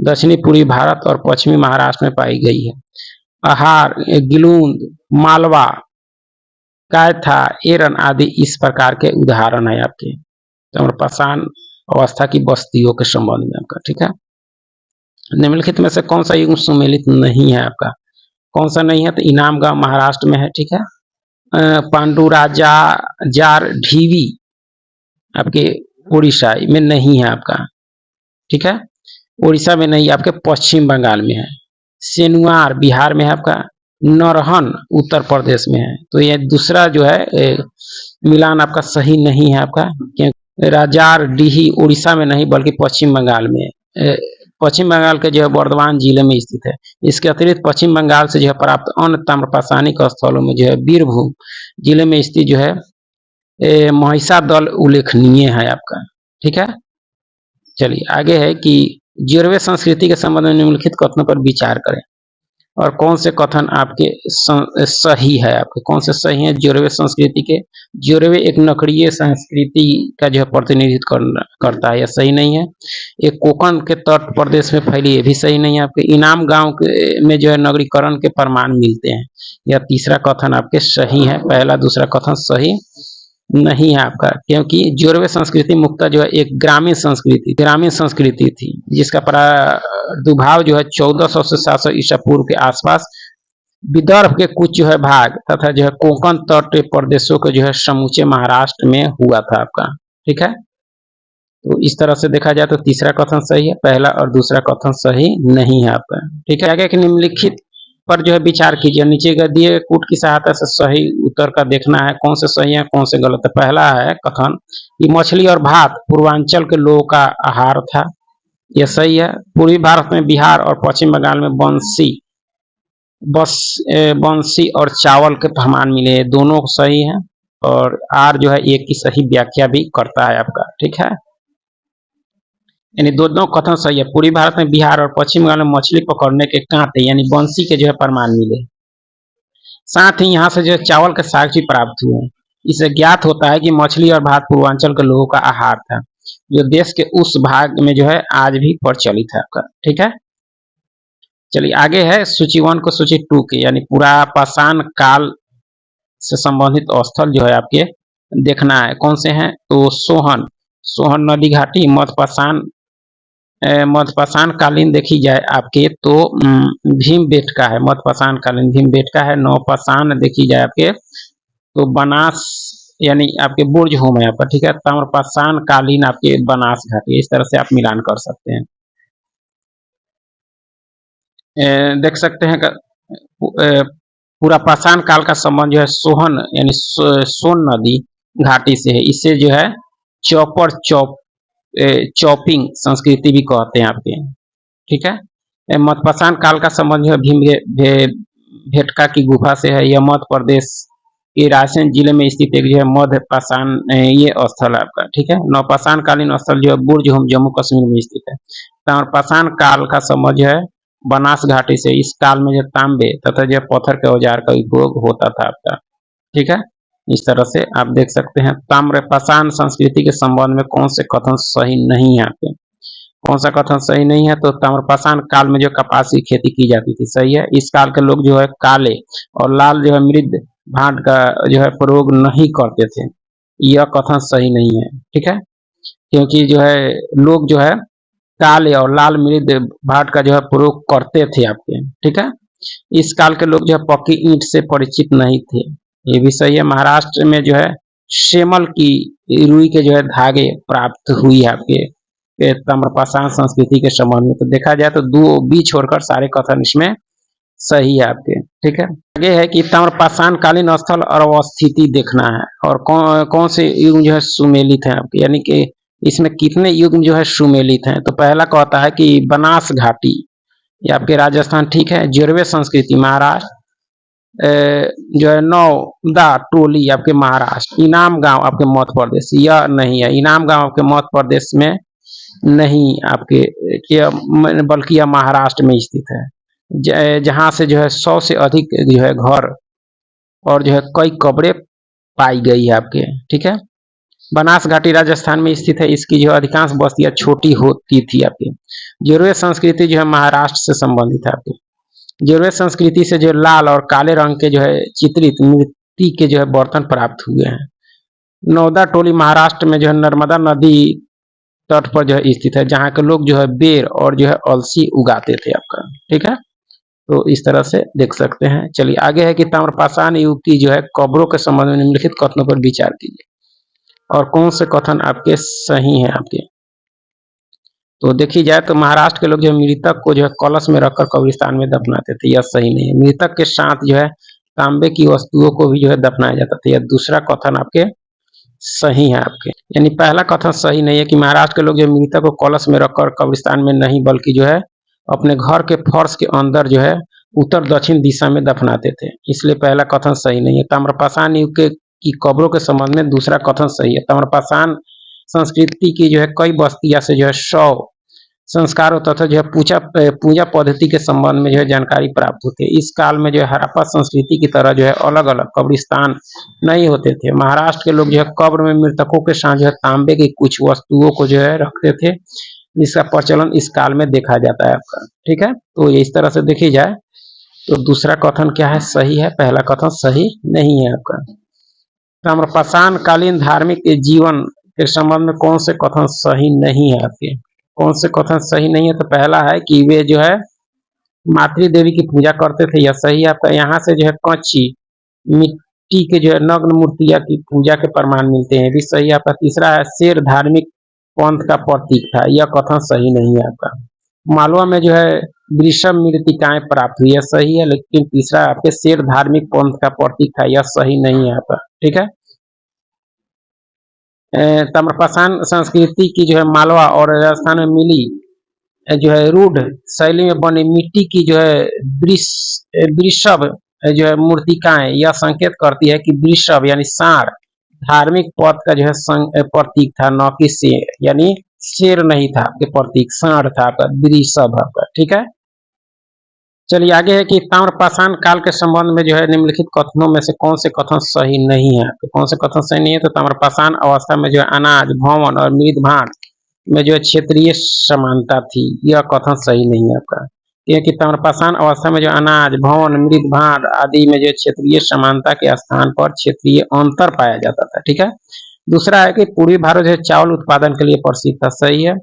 दक्षिणी पूर्वी भारत और पश्चिमी महाराष्ट्र में पाई गई है। अहार, गिलूंद, मालवा, कायथा, एरन आदि इस प्रकार के उदाहरण है आपके ताम्रपाषाण अवस्था की बस्तियों के संबंध में आपका। ठीक है, निम्नलिखित में से कौन सा युग सुमेलित नहीं है आपका? कौन सा नहीं है? तो इनाम गांव महाराष्ट्र में है। ठीक है, पांडुराजा जार ढीवी आपके उड़ीसा में नहीं है आपका। ठीक है, उड़ीसा में नहीं, आपके पश्चिम बंगाल में है। सेनुआर बिहार में है आपका। नरहन उत्तर प्रदेश में है। तो ये दूसरा जो है मिलान आपका सही नहीं है आपका, क्योंकि राजार डीही उड़ीसा में नहीं बल्कि पश्चिम बंगाल में है। पश्चिम बंगाल के जो है बर्धमान जिले में स्थित है। इसके अतिरिक्त पश्चिम बंगाल से जो है प्राप्त अन्य ताम्रपाषाणिक स्थलों में जो है बीरभूम जिले में स्थित जो है महिषा दल उल्लेखनीय है आपका। ठीक है, चलिए आगे है कि ज्योरवे संस्कृति के संबंध में निम्नलिखित कथनों पर विचार करें और कौन से कथन आपके सही है आपके, कौन से सही है ज्योरवे संस्कृति के। ज्योरवे एक नगरीय संस्कृति का जो है प्रतिनिधित्व करता है, यह सही नहीं है। एक कोकण के तट प्रदेश में फैली, ये भी सही नहीं है आपके। इनाम गांव में जो है नगरीकरण के प्रमाण मिलते हैं, यह तीसरा कथन आपके सही है। पहला दूसरा कथन सही नहीं है आपका, क्योंकि ज्योरवे संस्कृति मुख्यतः जो है एक ग्रामीण संस्कृति थी जिसका प्रादुर्भाव जो है 1400 से 700 ईसा पूर्व के आसपास विदर्भ के कुछ जो है भाग तथा जो है कोंकण तट प्रदेशों के जो है समूचे महाराष्ट्र में हुआ था आपका। ठीक है, तो इस तरह से देखा जाए तो तीसरा कथन सही है, पहला और दूसरा कथन सही नहीं है आपका। ठीक है, आगे निम्नलिखित पर जो है विचार कीजिए। नीचे का दिए कूट की सहायता से सही उत्तर का देखना है, कौन से सही है कौन से गलत है। पहला है कथन कि मछली और भात पूर्वांचल के लोगों का आहार था, यह सही है। पूर्वी भारत में बिहार और पश्चिम बंगाल में बंसी और चावल के प्रमाण मिले, दोनों सही है। और आर जो है एक की सही व्याख्या भी करता है आपका। ठीक है, यानी दोनों कथन सही है। पूर्वी भारत में बिहार और पश्चिम बंगाल में मछली पकड़ने के कांटे यानी बंसी के जो है प्रमाण मिले। साथ ही यहाँ से जो चावल के साक्ष्य प्राप्त हुए। इससे ज्ञात होता है कि मछली और भात पूर्वांचल के लोगों का आहार था, जो देश के उस भाग में जो है आज भी प्रचलित है आपका। ठीक है, चलिए आगे है सूची 1 को सूची 2 के, यानी पुरापाषाण काल से संबंधित स्थल जो है आपके देखना है। कौन से हैं? तो सोहन नदी घाटी, मध्यपाषाण कालीन देखी जाए आपके तो भीमबेटका है, मध्यपाषाण कालीन भीमबेटका है। नवपाषाण देखी जाए आपके तो बनास यानी आपके बुर्ज होम है आपका। ठीक है, ताम्रपाषाण कालीन आपके बनास घाटी, इस तरह से आप मिलान कर सकते हैं। देख सकते हैं पुरापाषाण काल का संबंध जो है सोहन यानी सोन नदी घाटी से है। इससे जो है चॉपिंग संस्कृति भी कहते हैं आपके। ठीक है, मध्यपाषाण काल का संबंध जो है भीमबेटका की गुफा से है। यह मध्य प्रदेश के रायसेन जिले में स्थित एक जो है मध्यपाषाण ये स्थल है आपका। ठीक है, नवपाषाण कालीन स्थल जो है बुर्ज होम जम्मू कश्मीर में स्थित है। ताम्रपाषाण काल का संबंध जो है बनास घाटी से। इस काल में जो तांबे तथा जो पत्थर के औजार का उपयोग होता था आपका। ठीक है, इस तरह से आप देख सकते हैं। ताम्रपाषाण संस्कृति के संबंध में कौन से कथन सही नहीं है आपके, कौन सा कथन सही नहीं है? तो ताम्रपाषाण काल में जो कपास की खेती की जाती थी, सही है। इस काल के लोग जो है काले और लाल जो है मृद भाट का जो है प्रयोग नहीं करते थे, यह कथन सही नहीं है। ठीक है, क्योंकि जो है लोग जो है काले और लाल मृद भाट का जो है प्रयोग करते थे आपके। ठीक है, इस काल के लोग जो है पक्की ईंट से परिचित नहीं थे, ये भी सही है। महाराष्ट्र में जो है शेमल की रुई के जो है धागे प्राप्त हुई है आपके ताम्रपाषाण संस्कृति के संबंध में। तो देखा जाए तो 2 बी छोड़कर सारे कथन इसमें सही है आपके। ठीक है, आगे है कि ताम्रपाषाण कालीन स्थल और अवस्थिति देखना है और कौन से युग जो है सुमेलित है आपके, यानी कि इसमें कितने युग जो है सुमेलित हैं। तो पहला कहता है कि बनास घाटी ये आपके राजस्थान। ठीक है, ज्योरवे संस्कृति महाराष्ट्र, जो है नौदा टोली आपके महाराष्ट्र, इनाम गांव आपके मध्य प्रदेश, यह नहीं है। इनाम गांव आपके मध्य प्रदेश में नहीं आपके, बल्कि यह महाराष्ट्र में स्थित है, जहां से जो है 100 से अधिक जो है घर और जो है कई कब्रें पाई गई है आपके, ठीक है। बनास घाटी राजस्थान में स्थित है। इसकी जो अधिकांश बस्तियां छोटी होती थी आपकी। जोरवे संस्कृति जो है महाराष्ट्र से संबंधित है आपकी। जोरवे संस्कृति से जो लाल और काले रंग के जो है चित्रित मिट्टी के जो है बर्तन प्राप्त हुए हैं। नौदा टोली महाराष्ट्र में जो है नर्मदा नदी तट पर जो है स्थित है, जहाँ के लोग जो है बेर और जो है अलसी उगाते थे आपका, ठीक है। तो इस तरह से देख सकते हैं। चलिए आगे है कि ताम्रपाषाण युग की जो है कब्रों के संबंध में निम्नलिखित कथनों पर विचार कीजिए और कौन से कथन आपके सही हैं आपके। तो देखी जाए तो महाराष्ट्र के लोग जो मृतक को जो है कलश में रखकर कब्रिस्तान में दफनाते थे, यह सही नहीं है। मृतक के साथ जो है तांबे की वस्तुओं को भी जो है दफनाया जाता था, यह दूसरा कथन आपके सही है आपके। यानी पहला कथन सही नहीं है कि महाराष्ट्र के लोग जो मृतक को कलश में रखकर कब्रिस्तान में नहीं बल्कि जो है अपने घर के फर्श के अंदर जो है उत्तर दक्षिण दिशा में दफनाते थे, इसलिए पहला कथन सही नहीं है। ताम्रपाषाण युग के की कब्रों के संबंध में दूसरा कथन सही है। ताम्रपाषाण संस्कृति की जो है कई बस्तियां से जो है शव संस्कारों तथा जो है पूजा पद्धति के संबंध में जो है जानकारी प्राप्त होती है। इस काल में जो है हड़प्पा संस्कृति की तरह जो है अलग अलग कब्रिस्तान नहीं होते थे। महाराष्ट्र के लोग जो है कब्र में मृतकों के साथ जो है तांबे की कुछ वस्तुओं को जो है रखते थे, जिसका प्रचलन इस काल में देखा जाता है आपका, ठीक है। तो ये इस तरह से देखी जाए तो दूसरा कथन क्या है सही है, पहला कथन सही नहीं है आपका। ताम्रपाषाण कालीन धार्मिक जीवन के संबंध में कौन से कथन सही नहीं है आपके। कौन से कथन सही नहीं है, तो पहला है कि वे जो है मातृ देवी की पूजा करते थे, यह सही है आपका। यहाँ से जो है कच्ची मिट्टी के जो है नग्न मूर्तियां की पूजा के प्रमाण मिलते हैं, भी सही है आपका। तीसरा है शेर धार्मिक पंथ का प्रतीक था, यह कथन सही नहीं है आपका। मालवा में जो है वृषभ मृतिकाएं प्राप्त हुई है, सही है, लेकिन तीसरा आपके शेर धार्मिक पंथ का प्रतीक था, यह सही नहीं है आपका, ठीक है। ताम्रपाषाण संस्कृति की जो है मालवा और राजस्थान में मिली जो है रूढ़ शैली में बनी मिट्टी की जो है वृषभ जो है मूर्तिकाएं, यह संकेत करती है कि वृषभ यानी सांड धार्मिक पद का जो है प्रतीक था, न कि शेर, यानी शेर नहीं था आपके प्रतीक, सांड था आपका, वृषभ आपका, ठीक है। चलिए आगे है कि ताम्रपाषाण काल के संबंध में जो है निम्नलिखित कथनों में से कौन से कथन सही नहीं है, तो कौन से कथन सही नहीं है। तो ताम्रपाषाण अवस्था में जो है अनाज भवन और मृद भांड में जो है क्षेत्रीय समानता थी, यह कथन सही नहीं है आपका, क्योंकि ताम्रपाषाण अवस्था में जो अनाज भवन मृद भांड आदि में जो क्षेत्रीय समानता के स्थान पर क्षेत्रीय अंतर पाया जाता था, ठीक है। दूसरा है कि पूर्वी भारत जो है चावल उत्पादन के लिए प्रसिद्ध था, सही है।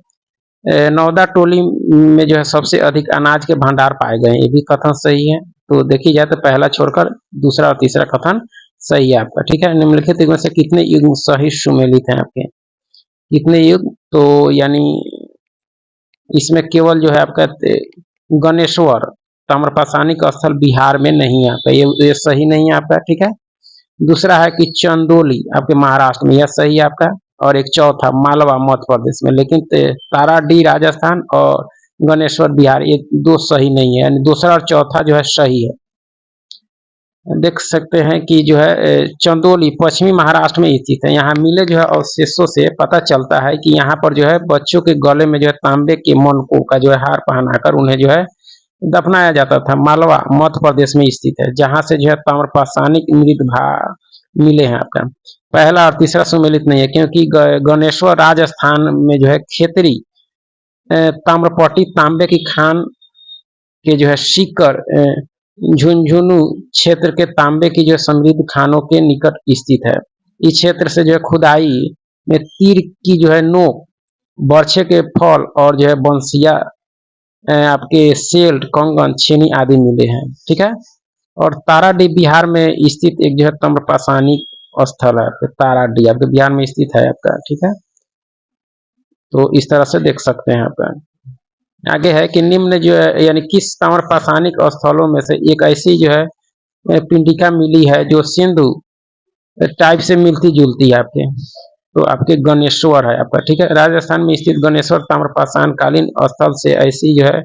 नौदा टोली में जो है सबसे अधिक अनाज के भंडार पाए गए, ये भी कथन सही है। तो देखी जाए तो पहला छोड़कर दूसरा और तीसरा कथन सही है आपका, ठीक है। निम्नलिखित युग में से कितने युग सही सुमेलित हैं आपके, कितने युग, तो यानी इसमें केवल जो है आपका गणेश्वर ताम्रपाषाणिक स्थल बिहार में नहीं आता, ये सही नहीं है आपका, ठीक है। दूसरा है कि चंदोली आपके महाराष्ट्र में, यह सही है आपका। और एक चौथा मालवा मध्य प्रदेश में, लेकिन ताराडी राजस्थान और गणेश्वर बिहार, ये दो सही नहीं है, यानी दूसरा और चौथा जो है सही है। देख सकते हैं कि जो है चंदोली पश्चिमी महाराष्ट्र में स्थित है। यहाँ मिले जो है अवशेषों से पता चलता है कि यहाँ पर जो है बच्चों के गले में जो है तांबे के मनकों का जो है हार पहनाकर उन्हें जो है दफनाया जाता था। मालवा मध्य प्रदेश में स्थित है, जहाँ से जो है ताम्रपाषाणिक मृद मिले हैं आपका। पहला और तीसरा सुमेलित नहीं है, क्योंकि गणेश्वर राजस्थान में जो है खेतरी ताम्रपट्टी तांबे की खान के जो है सीकर झुंझुनू क्षेत्र के तांबे की जो समृद्ध खानों के निकट स्थित है। इस क्षेत्र से जो है खुदाई में तीर की जो है नोक, बर्छे के फल और जो है बंसिया आपके सेल्ट कंगन छेनी आदि मिले हैं, ठीक है। और ताराडी बिहार में स्थित एक जो है ताम्रपाषाणिक स्थल है, ताराडी आपके बिहार में स्थित है आपका, ठीक है। तो इस तरह से देख सकते हैं आपका। आगे है कि निम्न जो है यानी किस ताम्रपाषाणिक स्थलों में से एक ऐसी जो है पिंडिका मिली है जो सिंधु टाइप से मिलती जुलती है आपके, तो आपके गणेश्वर है आपका, ठीक है। राजस्थान में स्थित गणेश्वर ताम्रपाषाण कालीन स्थल से ऐसी जो है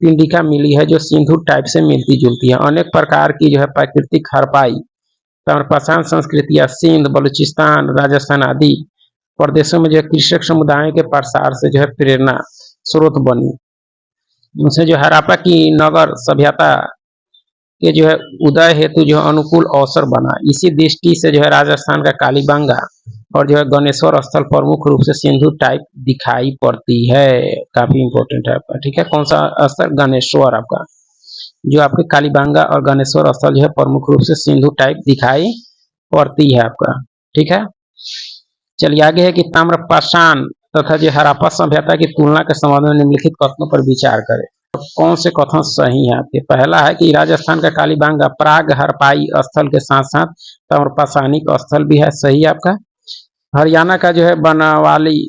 पिंडिका मिली है जो सिंधु टाइप से मिलती जुलती है। अनेक प्रकार की जो है प्राकृतिक हरपाई ताम्रपाषाण संस्कृतियां सिंध बलूचिस्तान राजस्थान आदि प्रदेशों में जो है कृषक समुदायों के प्रसार से जो है प्रेरणा स्रोत बनी। उनसे जो हड़प्पा की नगर सभ्यता के जो है उदय हेतु जो अनुकूल अवसर बना। इसी दृष्टि से जो है राजस्थान का कालीबंगा और जो है गणेश्वर स्थल प्रमुख रूप से सिंधु टाइप दिखाई पड़ती है। काफी इंपॉर्टेंट है आपका, ठीक है। कौन सा स्थल? गणेश्वर आपका, जो आपके कालीबंगा और गणेश्वर स्थल जो है प्रमुख रूप से सिंधु टाइप दिखाई पड़ती है आपका, ठीक है। चलिए आगे है कि ताम्रपाषाण तथा जो हड़प्पा सभ्यता की तुलना के संबंध में निम्नलिखित कथनों पर विचार करें। तो कौन से कथन सही है आपके? पहला है कि राजस्थान का कालीबंगा प्राग हड़प्पाई स्थल के साथ साथ ताम्रपाषाणिक स्थल भी है, सही है आपका। हरियाणा का जो है बनावाली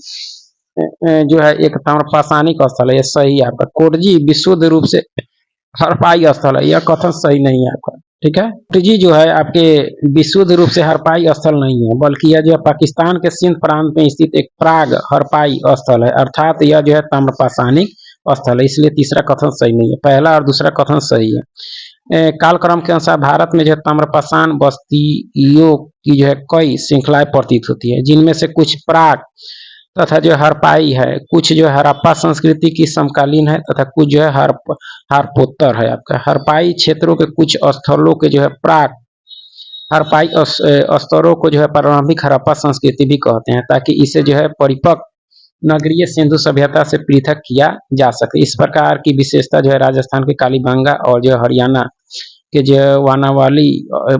जो है एक ताम्रपाषाणिक स्थल है, ये सही है आपका। कोटजी विशुद्ध रूप से हड़प्पाई स्थल है, यह कथन सही नहीं है आपका, ठीक है। कोटजी जो है आपके विशुद्ध रूप से हड़प्पाई स्थल नहीं है, बल्कि यह जो है पाकिस्तान के सिंध प्रांत में स्थित एक प्राग हड़प्पाई स्थल है, अर्थात यह जो है ताम्रपाषाणिक स्थल है, इसलिए तीसरा कथन सही नहीं है। पहला और दूसरा कथन सही है। कालक्रम के अनुसार भारत में जो है ताम्रपाषाण बस्तियों की जो है कई श्रृंखलाएं प्रतीत होती है, जिनमें से कुछ प्राग तथा जो हड़प्पाई है, कुछ जो है हड़प्पा संस्कृति की समकालीन है तथा कुछ जो है हड़प्पोत्तर है आपका। हड़प्पाई क्षेत्रों के कुछ स्थलों के जो है प्राग हड़प्पाई स्तरों को जो है प्रारंभिक हड़प्पा संस्कृति भी कहते हैं, ताकि इसे जो है परिपक्व नगरीय सिंधु सभ्यता से पृथक किया जा सके। इस प्रकार की विशेषता जो है राजस्थान के कालीबंगा और जो हरियाणा के जो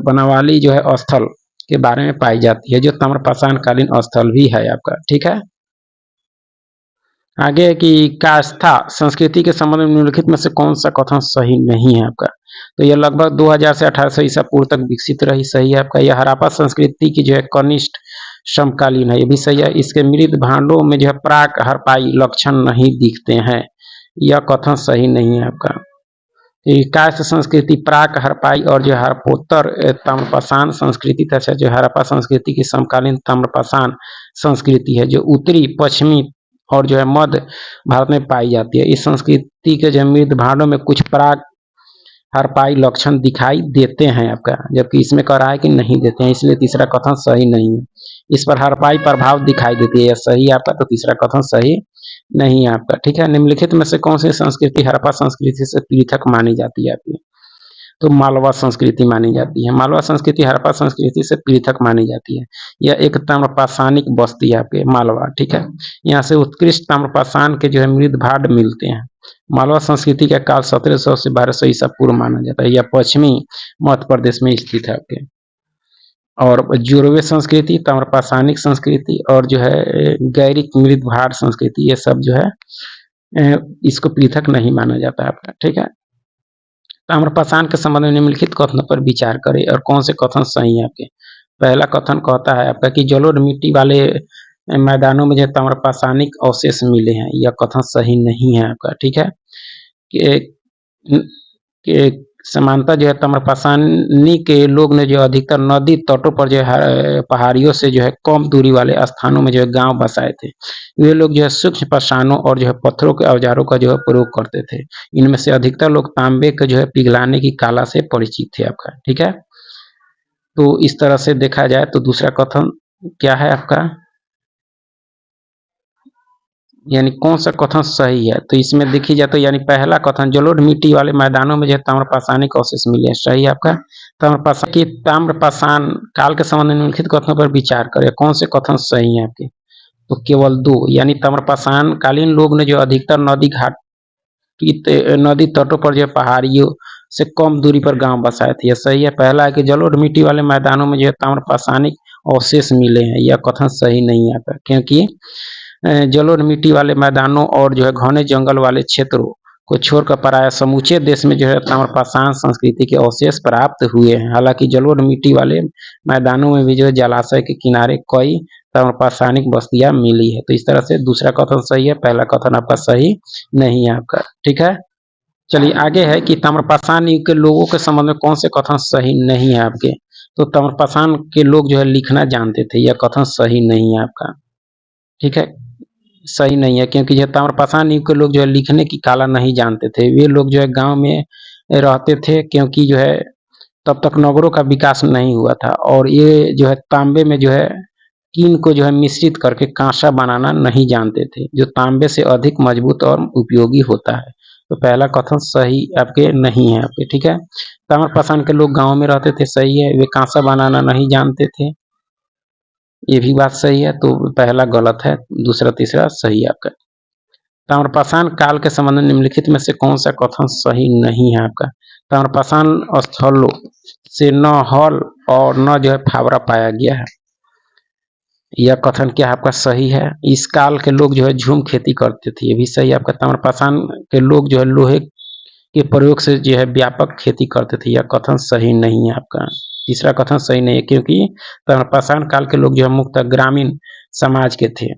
बनावाली जो है स्थल के बारे में पाई जाती है, जो ताम्रपाषाण कालीन स्थल भी है आपका, ठीक है। आगे है कि कायस्था संस्कृति के संबंध में निम्नलिखित में से कौन सा कथन सही नहीं है आपका? तो यह लगभग 2000 से 1800 ईसा पूर्व तक विकसित रही, सही है आपका। यह हड़प्पा संस्कृति की जो है कनिष्ठ समकालीन है, ये भी सही है। इसके मृत भांडों में जो है प्राक हड़प्पाई लक्षण नहीं दिखते हैं, यह कथन सही नहीं है आपका। कायस्थ संस्कृति प्राक हड़प्पाई और जो हड़प्पोत्तर ताम्रपाषाण संस्कृति तथा जो हड़प्पा संस्कृति की समकालीन ताम्रपाषाण संस्कृति है, जो उत्तरी पश्चिमी और जो है मध्य भारत में पाई जाती है। इस संस्कृति के जो मृत भांडों में कुछ प्राक हड़प्पाई लक्षण दिखाई देते हैं आपका, जबकि इसमें कह रहा है कि नहीं देते हैं, इसलिए तीसरा कथन सही नहीं है। इस पर हड़प्पाई प्रभाव दिखाई देती है, यह सही है आपका, तो तीसरा कथन सही नहीं है आपका, ठीक है। निम्नलिखित में से कौन सी संस्कृति हड़प्पा संस्कृति से पृथक मानी जाती है आपकी? तो मालवा संस्कृति मानी जाती है। मालवा संस्कृति हड़प्पा संस्कृति से पृथक मानी जाती है। यह एक ताम्रपाषाणिक बस्ती है आपके मालवा, ठीक है। यहाँ से उत्कृष्ट ताम्रपाषाण के जो है मृत भांड मिलते हैं। मालवा संस्कृति का काल 1700 से 1200 ईसा पूर्व माना जाता है। यह पश्चिमी मध्य प्रदेश में स्थित है आपके। और जोरवे संस्कृति, ताम्रपाषाणिक संस्कृति और जो है गैरिक मृत भांड संस्कृति, ये सब जो है इसको पृथक नहीं माना जाता है आपका, ठीक है। ताम्रपाषाण के संबंध में निम्नलिखित कथनों पर विचार करें और कौन से कथन सही है आपके? पहला कथन कहता है आपका कि जलोढ़ मिट्टी वाले मैदानों में जो ताम्रपाषाणिक अवशेष मिले हैं, यह कथन सही नहीं है आपका, ठीक है। कि समानता जो है ताम्रपाषाणी के लोग ने जो अधिकतर नदी तटों पर जो है पहाड़ियों से जो है कम दूरी वाले स्थानों में जो है गांव बसाए थे। वे लोग जो है सूक्ष्म पाषाणों और जो है पत्थरों के औजारों का जो है प्रयोग करते थे। इनमें से अधिकतर लोग तांबे के जो है पिघलाने की कला से परिचित थे आपका, ठीक है। तो इस तरह से देखा जाए तो दूसरा कथन क्या है आपका, यानी कौन सा कथन सही है? तो इसमें देखी जाए तो यानी पहला कथन जलोढ़ मिट्टी वाले मैदानों में जो ताम्रपाषाणिक अवशेष मिले, सही है आपका। ताम्रपाषाण काल के संबंध में निम्नलिखित कथनों पर विचार करें, कौन से कथन सही है आपके? तो केवल दो, यानी ताम्रपाषाण कालीन लोग ने जो अधिकतर नदी तटों पर जो पहाड़ियों से कम दूरी पर गांव बसाए थे, यह सही है। पहला है कि जलोढ़ मिट्टी वाले मैदानों में जो ताम्रपाषाणिक अवशेष मिले हैं, यह कथन सही नहीं है आपका, क्योंकि जलोढ़ मिट्टी वाले मैदानों और जो है घने जंगल वाले क्षेत्रों को छोड़कर प्रायः समूचे देश में जो है ताम्रपाषाण संस्कृति के अवशेष प्राप्त हुए हैं। हालांकि जलोढ़ मिट्टी वाले मैदानों में भी जो है जलाशय के किनारे कई ताम्रपाषाणिक बस्तियां मिली है। तो इस तरह से दूसरा कथन सही है, पहला कथन आपका सही नहीं है आपका, ठीक है। चलिए आगे है कि ताम्रपाषाण युग के लोगों के संबंध में कौन से कथन सही नहीं है आपके? तो ताम्रपाषाण के लोग जो है लिखना जानते थे, यह कथन सही नहीं है आपका, ठीक है। सही नहीं है, क्योंकि जो ताम्रपाषाण युग के लोग जो है लिखने की कला नहीं जानते थे। वे लोग जो है गांव में रहते थे, क्योंकि जो है तब तक नगरों का विकास नहीं हुआ था, और ये जो है तांबे में जो है कीन को जो है मिश्रित करके कांसा बनाना नहीं जानते थे, जो तांबे से अधिक मजबूत और उपयोगी होता है। तो पहला कथन सही आपके नहीं है आपके, ठीक है। ताम्रपाषाण के लोग गांव में रहते थे, सही है। वे कांसा बनाना नहीं जानते थे, ये भी बात सही है। तो पहला गलत है, दूसरा तीसरा सही है आपका। ताम्रपाषाण काल के संबंध में निम्नलिखित में से कौन सा कथन सही नहीं है आपका। ताम्रपाषाण स्थलों से न हल और न जो है फावड़ा पाया गया है, यह कथन क्या आपका सही है। इस काल के लोग जो है झूम खेती करते थे, ये भी सही है आपका। ताम्रपाषाण के लोग जो है लोहे के प्रयोग से जो है व्यापक खेती करते थे, यह कथन सही नहीं है आपका। तीसरा कथन सही नहीं है, क्योंकि ताम्रपाषाण काल के लोग जो है मुख्यतः ग्रामीण समाज के थे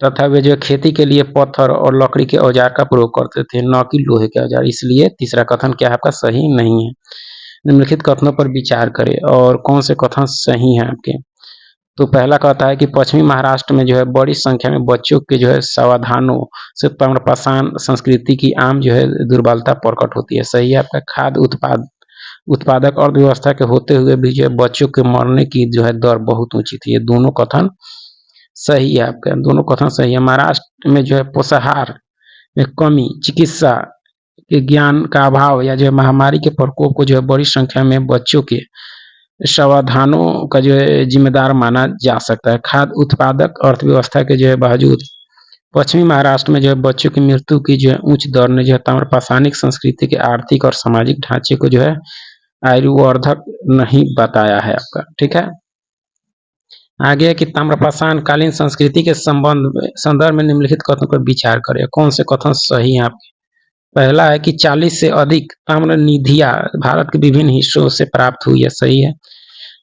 तथा वे जो खेती के लिए पत्थर और लकड़ी के औजार का प्रयोग करते थे, न कि लोहे के औजार, इसलिए तीसरा कथन क्या आपका सही नहीं है। निम्नलिखित कथनों पर विचार करें और कौन से कथन सही हैं आपके। तो पहला कहता है कि पश्चिमी महाराष्ट्र में जो है बड़ी संख्या में बच्चों के जो है समाधानों से ताम्रपाषाण संस्कृति की आम जो है दुर्बलता प्रकट होती है, सही है आपका। खाद्य उत्पादक अर्थव्यवस्था के होते हुए भी जो है बच्चों के मरने की जो है दर बहुत ऊंची थी, ये दोनों कथन सही है आपका, दोनों कथन सही है। महाराष्ट्र में जो है पोषाहार में कमी, चिकित्सा के ज्ञान का अभाव या जो है महामारी के प्रकोप को जो है बड़ी संख्या में बच्चों के समाधानों का जो है जिम्मेदार माना जा सकता है। खाद्य उत्पादक अर्थव्यवस्था के जो है बावजूद पश्चिमी महाराष्ट्र में जो है बच्चों की मृत्यु की जो है उच्च दर ने जो है ताम्रपाषाणिक संस्कृति के आर्थिक और सामाजिक ढांचे को जो है आयुवर्धक नहीं बताया है आपका, ठीक है। आगे कि ताम्रपाषाण कालीन संस्कृति के संदर्भ में निम्नलिखित कथनों पर विचार करें, कौन से कथन सही हैं आपके। पहला है कि 40 से अधिक ताम्र निधियां भारत के विभिन्न हिस्सों से प्राप्त हुई है, सही है।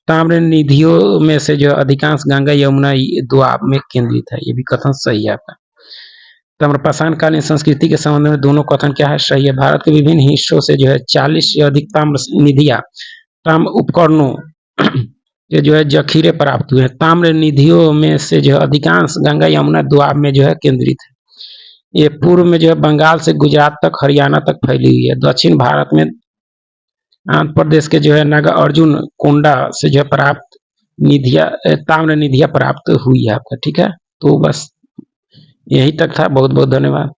ताम्र निधियों में से जो अधिकांश गंगा यमुना दोआब में केंद्रित है, ये भी कथन सही है आपका। ताम्रपाषाण कालीन संस्कृति के संबंध में दोनों कथन क्या है, सही है। भारत के विभिन्न हिस्सों से जो है 40 से अधिक ताम्र निधियां, ताम्र उपकरणों ये जो है जखीरे प्राप्त हुए हैं। ताम्र निधियों में से जो अधिकांश गंगा यमुना दोआब में जो है केंद्रित है। ये पूर्व में जो है बंगाल से गुजरात तक, हरियाणा तक फैली हुई है। दक्षिण भारत में आंध्र प्रदेश के जो है नागा अर्जुन कोंडा से जो है प्राप्त निधियां, ताम्र निधियां प्राप्त हुई है आपका, ठीक है। तो बस यही तक था, बहुत बहुत धन्यवाद।